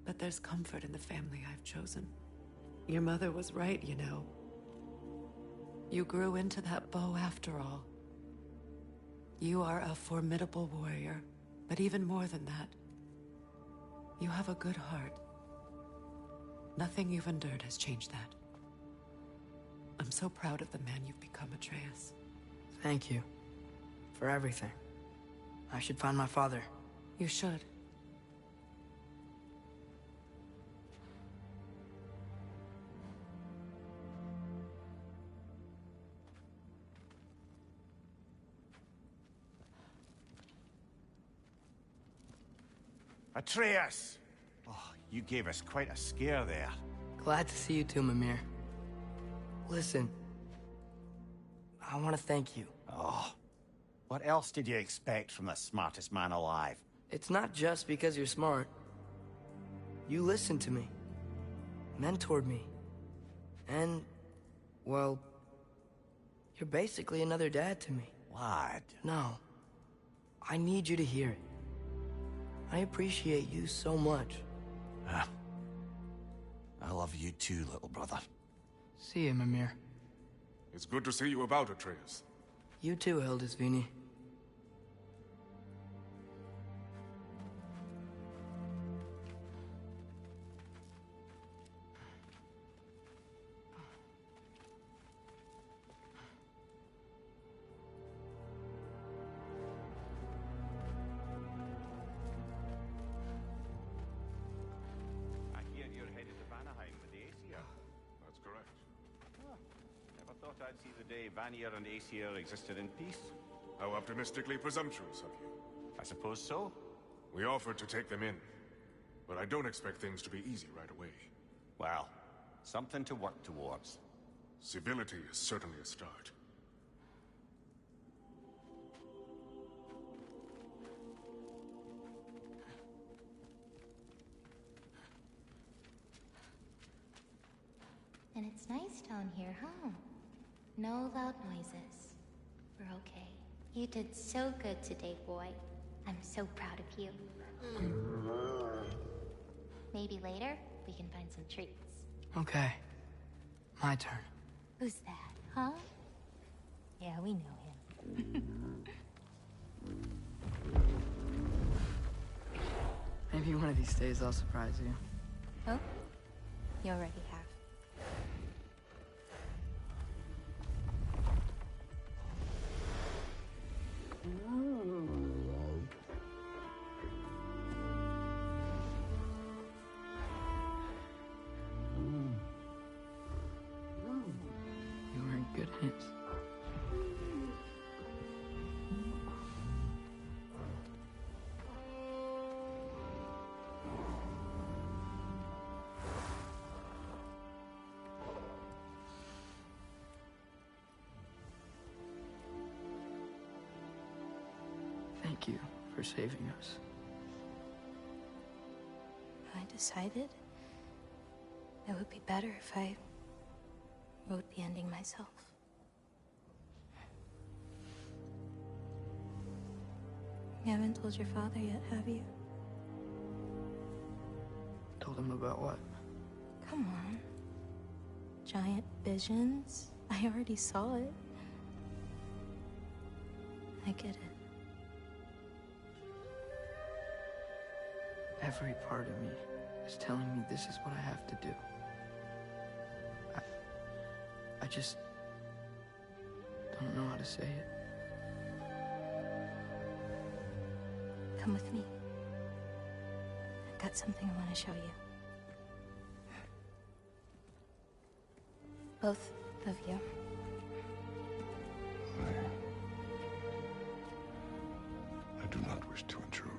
But there's comfort in the family I've chosen. Your mother was right, you know. You grew into that bow after all. You are a formidable warrior, but even more than that, you have a good heart. Nothing you've endured has changed that. I'm so proud of the man you've become, Atreus. Thank you. For everything. I should find my father. You should. Atreus! Oh, you gave us quite a scare there. Glad to see you too, Mimir. Listen, I want to thank you. Oh, what else did you expect from the smartest man alive? It's not just because you're smart. You listened to me, mentored me, and, well, you're basically another dad to me. Lad. No, I need you to hear it. I appreciate you so much. I love you too, little brother. See you, Mimir. It's good to see you about, Atreus. You too, Hildisvini. I hear you're headed to Vanaheim with the Aesir. That's correct. Never thought I'd see the day Vanir and Aesir existed in peace. How optimistically presumptuous of you. I suppose so. We offered to take them in, but I don't expect things to be easy right away. Well, something to work towards. Civility is certainly a start. And it's nice down here, huh? No loud noises. We're okay. You did so good today, boy. I'm so proud of you. Maybe later, we can find some treats. Okay. My turn. Who's that, huh? Yeah, we know him. Maybe one of these days I'll surprise you. Oh? You already have. You were in good hands. Thank you for saving us. I decided it would be better if I wrote the ending myself. You haven't told your father yet, have you? Told him about what? Come on. Giant visions? I already saw it. I get it. Every part of me is telling me this is what I have to do. I just don't know how to say it. Come with me. I've got something I want to show you. Both of you. I do not wish to intrude.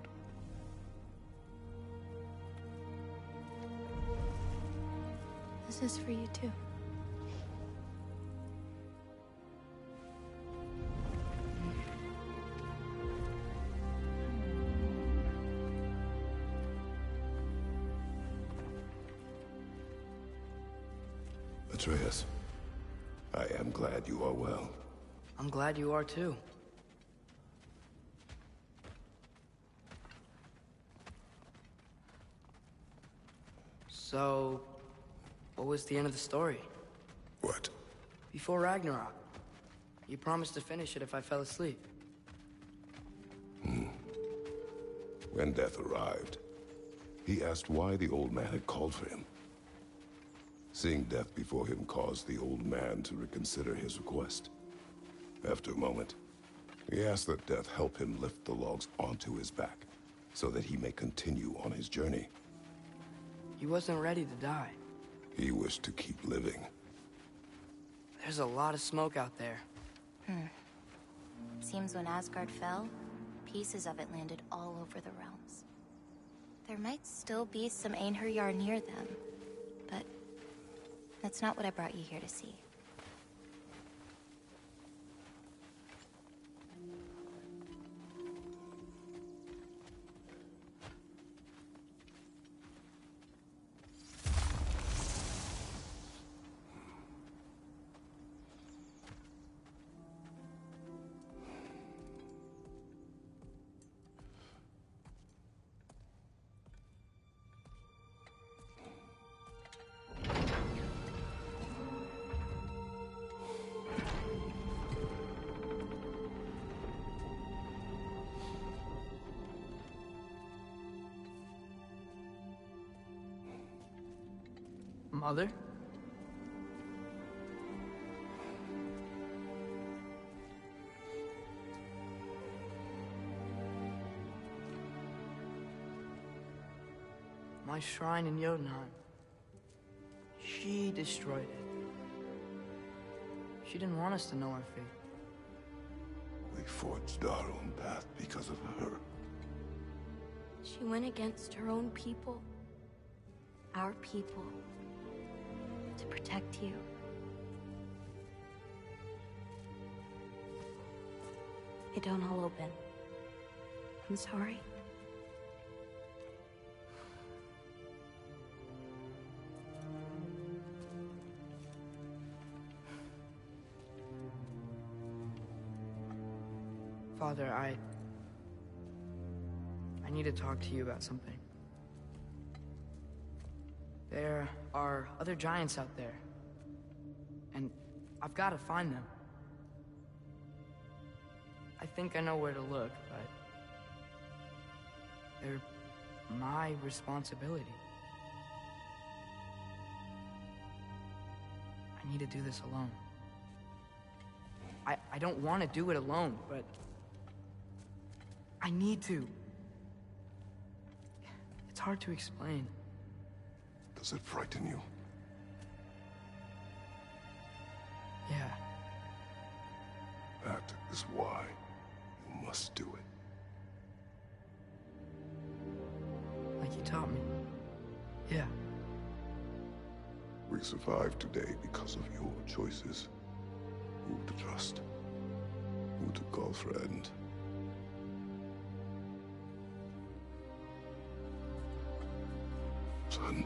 This is for you too. Atreus, I am glad you are well. I'm glad you are too. So, what was the end of the story? What? Before Ragnarok. You promised to finish it if I fell asleep. When death arrived, he asked why the old man had called for him. Seeing death before him caused the old man to reconsider his request. After a moment, he asked that death help him lift the logs onto his back, so that he may continue on his journey. He wasn't ready to die. He wished to keep living. There's a lot of smoke out there. Seems when Asgard fell, pieces of it landed all over the realms. There might still be some Einherjar near them, but that's not what I brought you here to see. Mother? My shrine in Jotunheim. She destroyed it. She didn't want us to know our fate. We forged our own path because of her. She went against her own people. Our people. To protect you. It don't all open. I'm sorry. Father, I need to talk to you about something. There are other giants out there, and I've got to find them. I think I know where to look, but they're my responsibility. I need to do this alone. I don't want to do it alone, but I need to. It's hard to explain. Does it frighten you? Yeah. That is why you must do it. Like you taught me. Yeah. We survive today because of your choices. Who to trust, who to call friend. Son,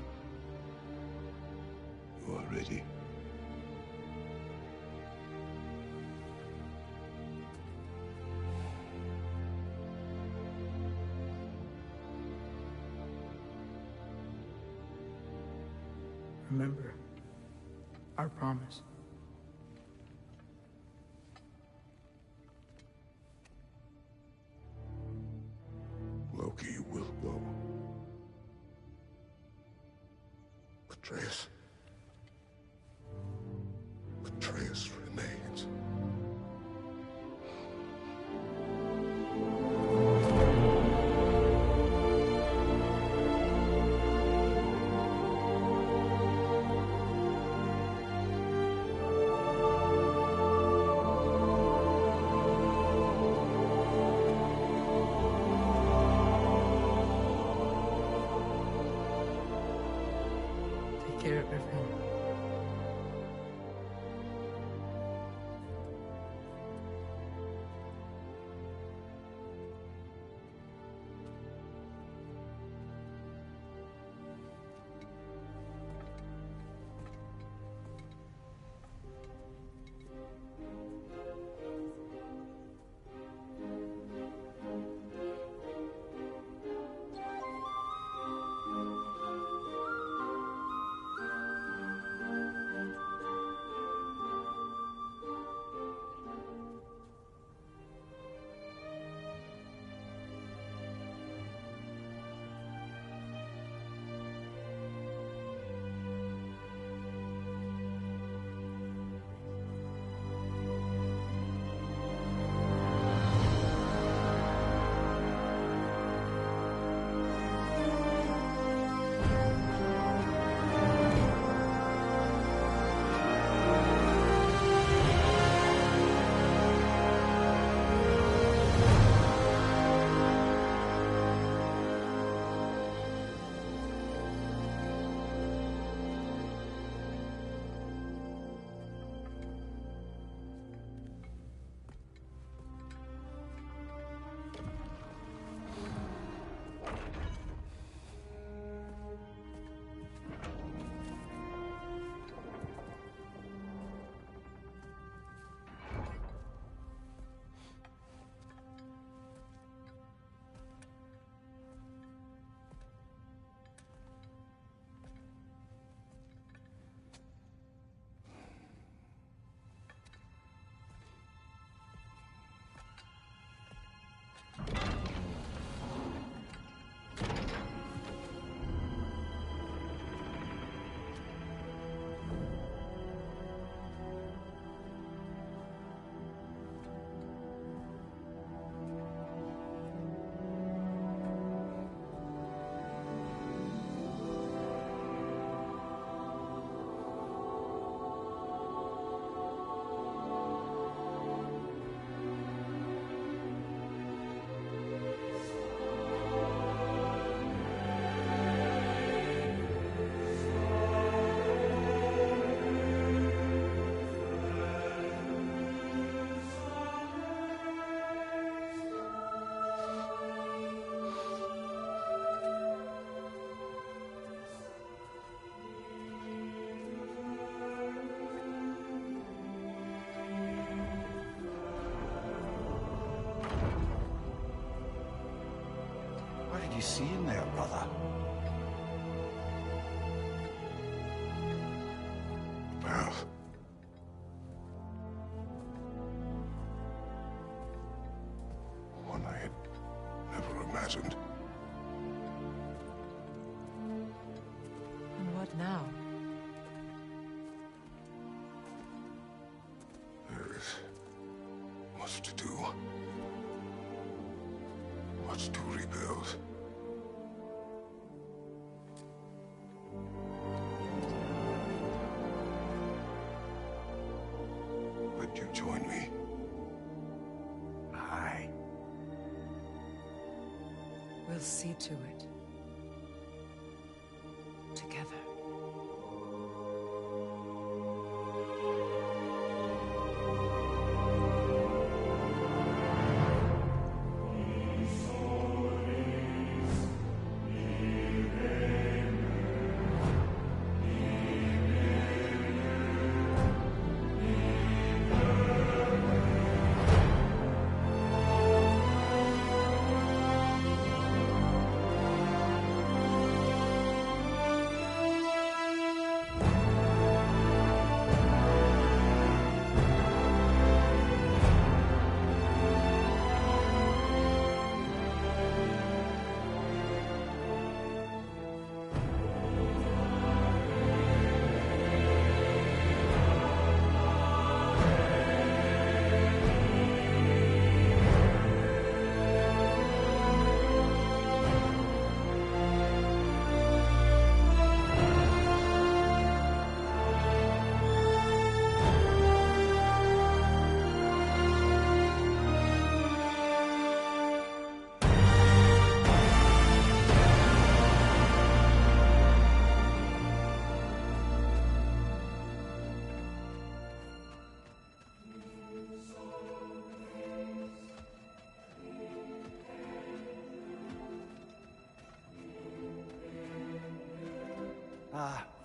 you are ready. Remember our promise. Loki will go. Atreus. Atreus remains. Take care of him. What did you see in there, brother? Path. One I had never imagined. And what now? There is much to do. Much to rebuild. Would you join me? Aye. We'll see to it. Together.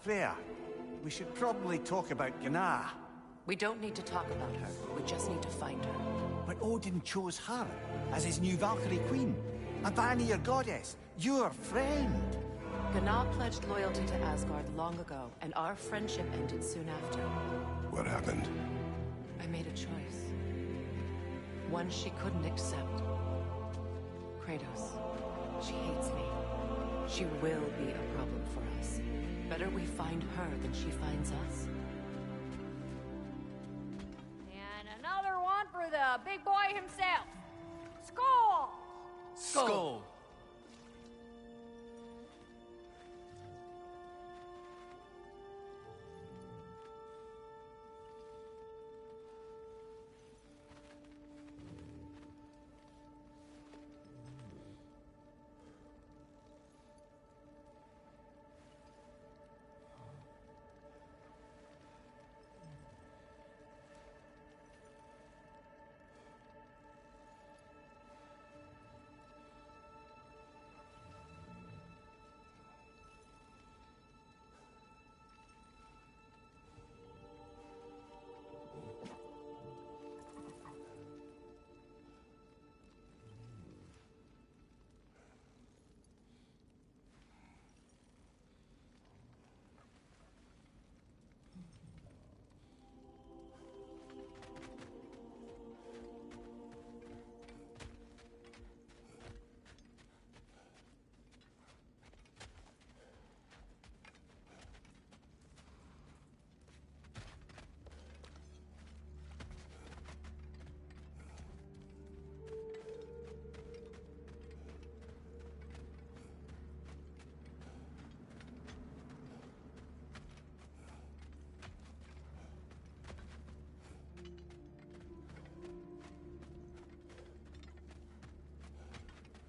Freya, we should probably talk about Gná. We don't need to talk about her. We just need to find her. But Odin chose her as his new Valkyrie queen. A Vanir goddess, your friend. Gná pledged loyalty to Asgard long ago, and our friendship ended soon after. What happened? I made a choice. One she couldn't accept. Kratos. She hates me. She will be a problem for us. Better we find her than she finds us. And another one for the big boy himself. Skull! Skull!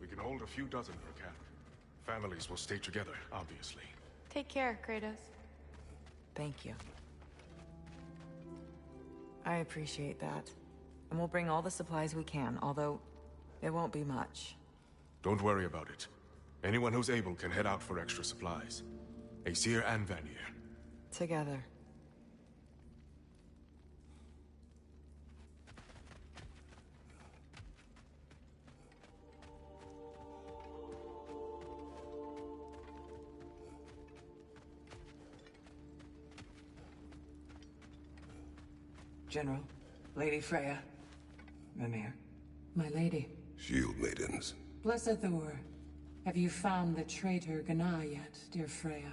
We can hold a few dozen per camp. Families will stay together, obviously. Take care, Kratos. Thank you. I appreciate that. And we'll bring all the supplies we can, although it won't be much. Don't worry about it. Anyone who's able can head out for extra supplies. Aesir and Vanir. Together. General, Lady Freya, Mimir, my lady. Shield maidens. Blessed Thor, have you found the traitor Gná yet, dear Freya?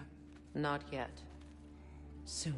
Not yet. Soon.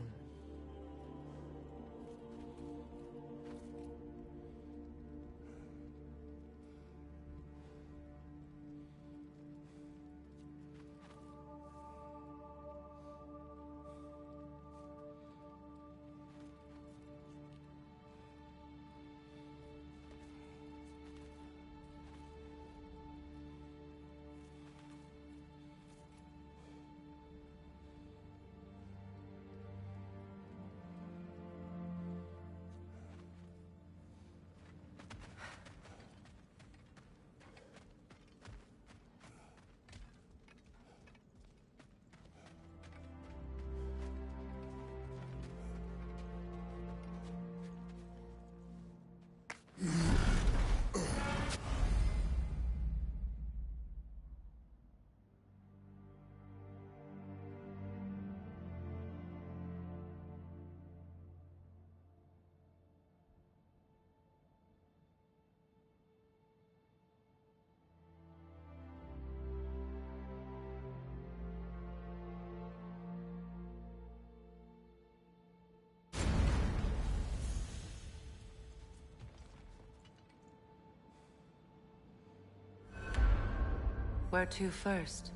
Where to first?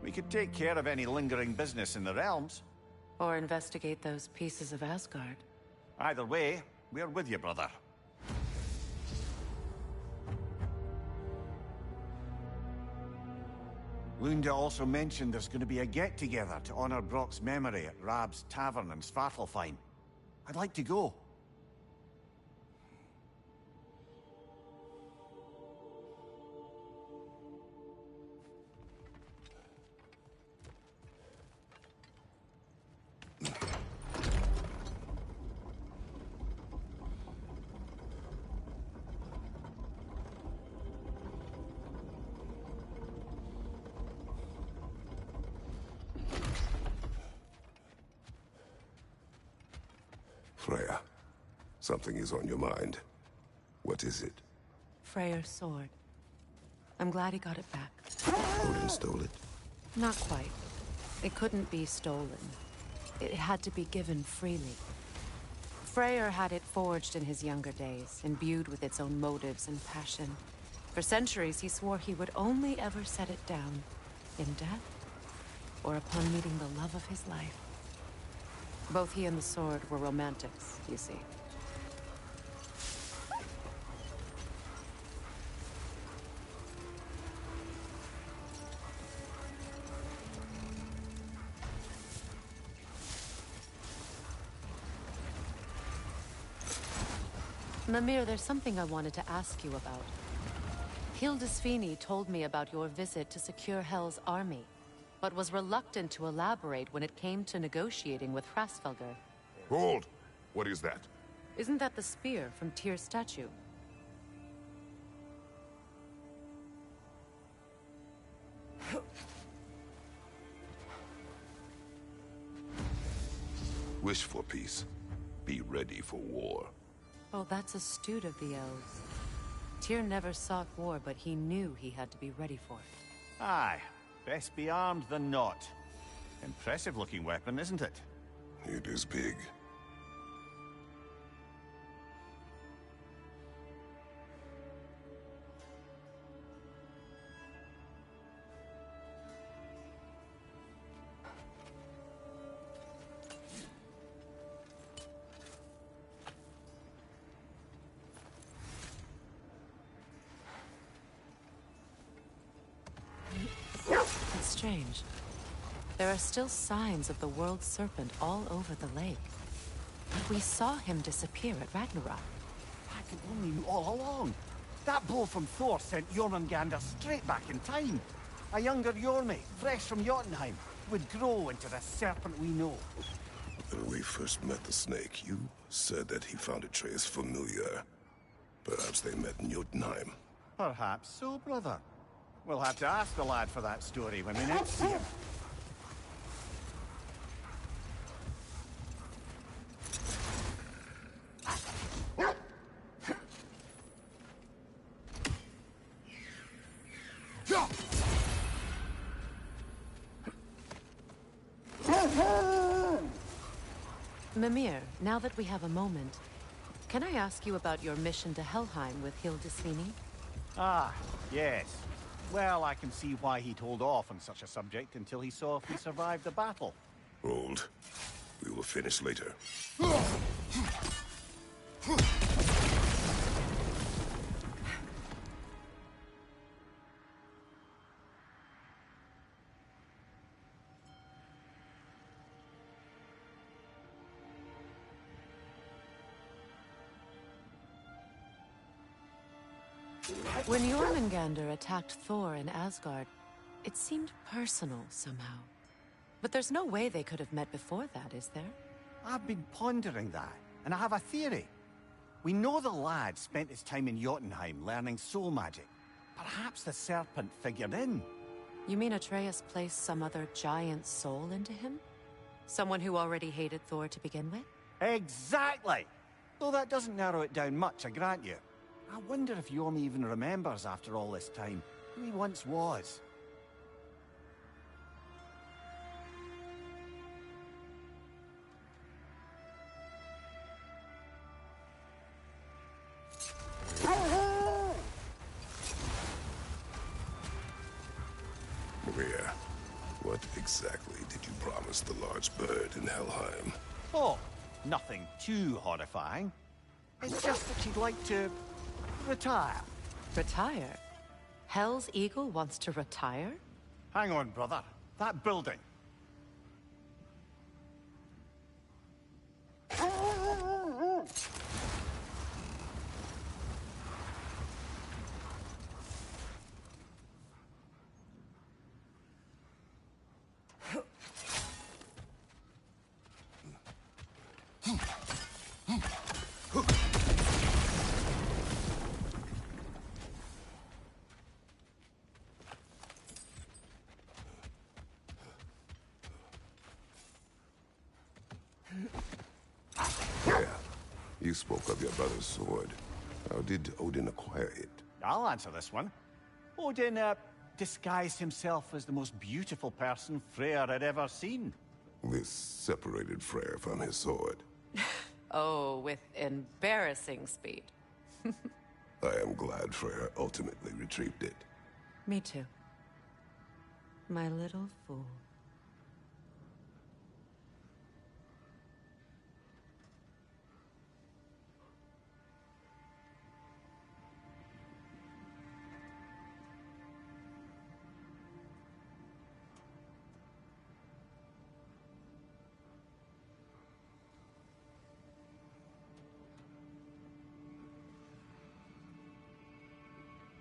We could take care of any lingering business in the realms. Or investigate those pieces of Asgard. Either way, we're with you, brother. Lunda also mentioned there's going to be a get-together to honor Brock's memory at Rab's Tavern in Svartalfheim. I'd like to go. Freya, something is on your mind. What is it? Freyr's sword. I'm glad he got it back. Odin stole it? Not quite. It couldn't be stolen. It had to be given freely. Freyr had it forged in his younger days, imbued with its own motives and passion. For centuries, he swore he would only ever set it down in death, or upon meeting the love of his life. Both he and the sword were romantics, you see. Mimir, there's something I wanted to ask you about. Hildisvini told me about your visit to secure Hel's army, but was reluctant to elaborate when it came to negotiating with Hrasvelgr. Hold! What is that? Isn't that the spear from Tyr's statue? Wish for peace. Be ready for war. Oh, that's astute of the elves. Tyr never sought war, but he knew he had to be ready for it. Aye. Best be armed than not. Impressive-looking weapon, isn't it? It is big. It's strange. There are still signs of the world serpent all over the lake. But we saw him disappear at Ragnarok. I could only knew all along. That blow from Thor sent Jormungandr straight back in time. A younger Jormi, fresh from Jotunheim, would grow into the serpent we know. When we first met the snake, you said that he found Atreus familiar. Perhaps they met in Jotunheim. Perhaps so, brother. We'll have to ask the lad for that story when we next see him. Mimir, now that we have a moment, can I ask you about your mission to Helheim with Hildisvini? Ah, yes. Well, I can see why he'd hold off on such a subject until he saw if we survived the battle. Hold. We will finish later. When Jormungandr attacked Thor in Asgard, it seemed personal somehow. But there's no way they could have met before that, is there? I've been pondering that, and I have a theory. We know the lad spent his time in Jotunheim learning soul magic. Perhaps the serpent figured in. You mean Atreus placed some other giant soul into him? Someone who already hated Thor to begin with? Exactly! Though that doesn't narrow it down much, I grant you. I wonder if Jorm even remembers after all this time who he once was. Maria, what exactly did you promise the large bird in Helheim? Oh, nothing too horrifying. It's just that she'd like to retire. Retire? Hell's Eagle wants to retire? Hang on, brother. That building. Yeah. You spoke of your brother's sword. How did Odin acquire it? I'll answer this one. Odin, disguised himself as the most beautiful person Freyr had ever seen. This separated Freyr from his sword. Oh, with embarrassing speed. I am glad Freyr ultimately retrieved it. Me too. My little fool.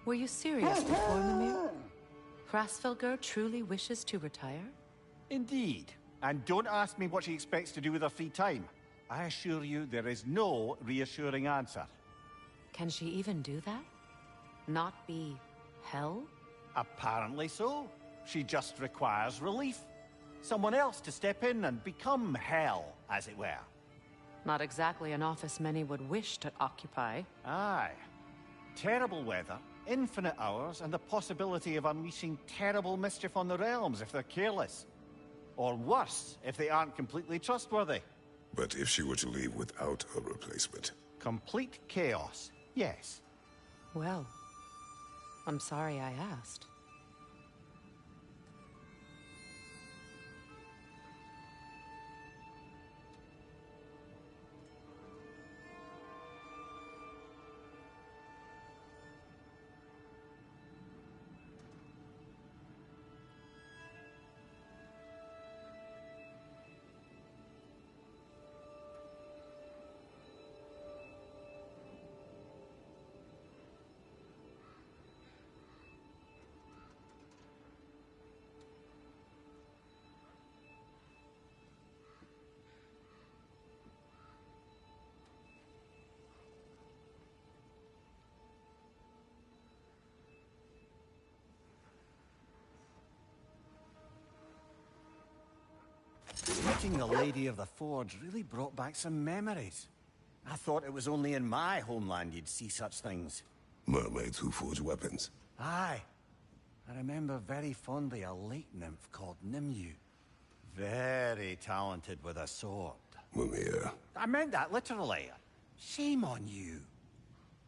Were you serious before, Mimir? Hrasvelgr truly wishes to retire? Indeed. And don't ask me what she expects to do with her free time. I assure you there is no reassuring answer. Can she even do that? Not be hell? Apparently so. She just requires relief. Someone else to step in and become hell, as it were. Not exactly an office many would wish to occupy. Aye. Terrible weather, infinite hours, and the possibility of unleashing terrible mischief on the realms if they're careless. Or worse, if they aren't completely trustworthy. But if she were to leave without a replacement? Complete chaos, yes. Well, I'm sorry I asked. Meeting the Lady of the Forge really brought back some memories. I thought it was only in my homeland you'd see such things. Mermaids who forge weapons? Aye. I remember very fondly a lake nymph called Nimue. Very talented with a sword. Mimir. I meant that literally. Shame on you.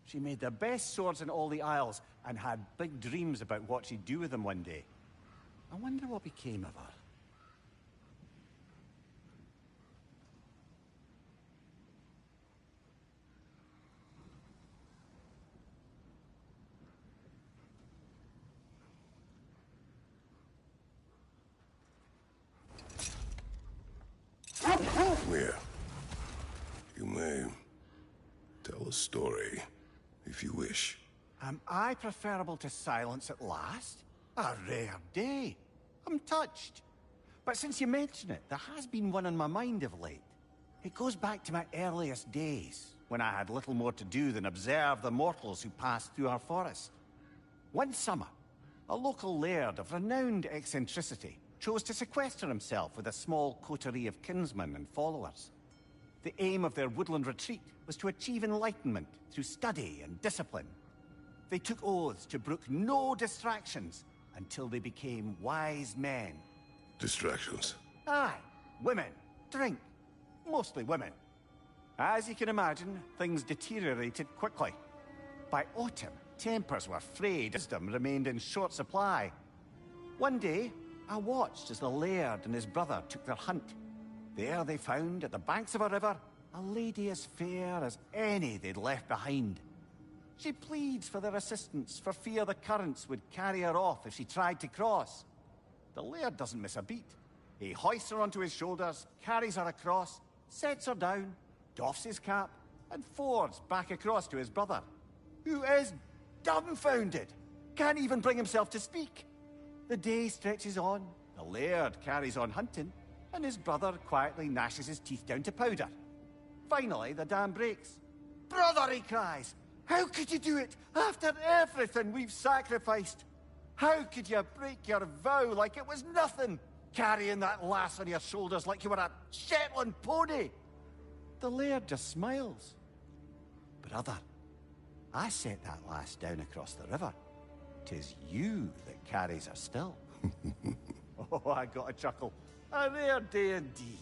She made the best swords in all the Isles and had big dreams about what she'd do with them one day. I wonder what became of her. Mimir, you may tell a story, if you wish. Am I preferable to silence at last? A rare day. I'm touched. But since you mention it, there has been one on my mind of late. It goes back to my earliest days, when I had little more to do than observe the mortals who passed through our forest. One summer, a local laird of renowned eccentricity chose to sequester himself with a small coterie of kinsmen and followers. The aim of their woodland retreat was to achieve enlightenment through study and discipline. They took oaths to brook no distractions until they became wise men. Distractions? Aye. Women. Drink. Mostly women. As you can imagine, things deteriorated quickly. By autumn, tempers were frayed, wisdom remained in short supply. One day, I watched as the laird and his brother took their hunt. There they found, at the banks of a river, a lady as fair as any they'd left behind. She pleads for their assistance for fear the currents would carry her off if she tried to cross. The laird doesn't miss a beat. He hoists her onto his shoulders, carries her across, sets her down, doffs his cap, and fords back across to his brother, who is dumbfounded, can't even bring himself to speak. The day stretches on, the laird carries on hunting, and his brother quietly gnashes his teeth down to powder. Finally, the dam breaks. "Brother," he cries, "how could you do it after everything we've sacrificed? How could you break your vow like it was nothing, carrying that lass on your shoulders like you were a Shetland pony?" The laird just smiles. Brother, I set that lass down across the river. 'Tis you that carries her still. Oh, I got a chuckle. A rare day indeed.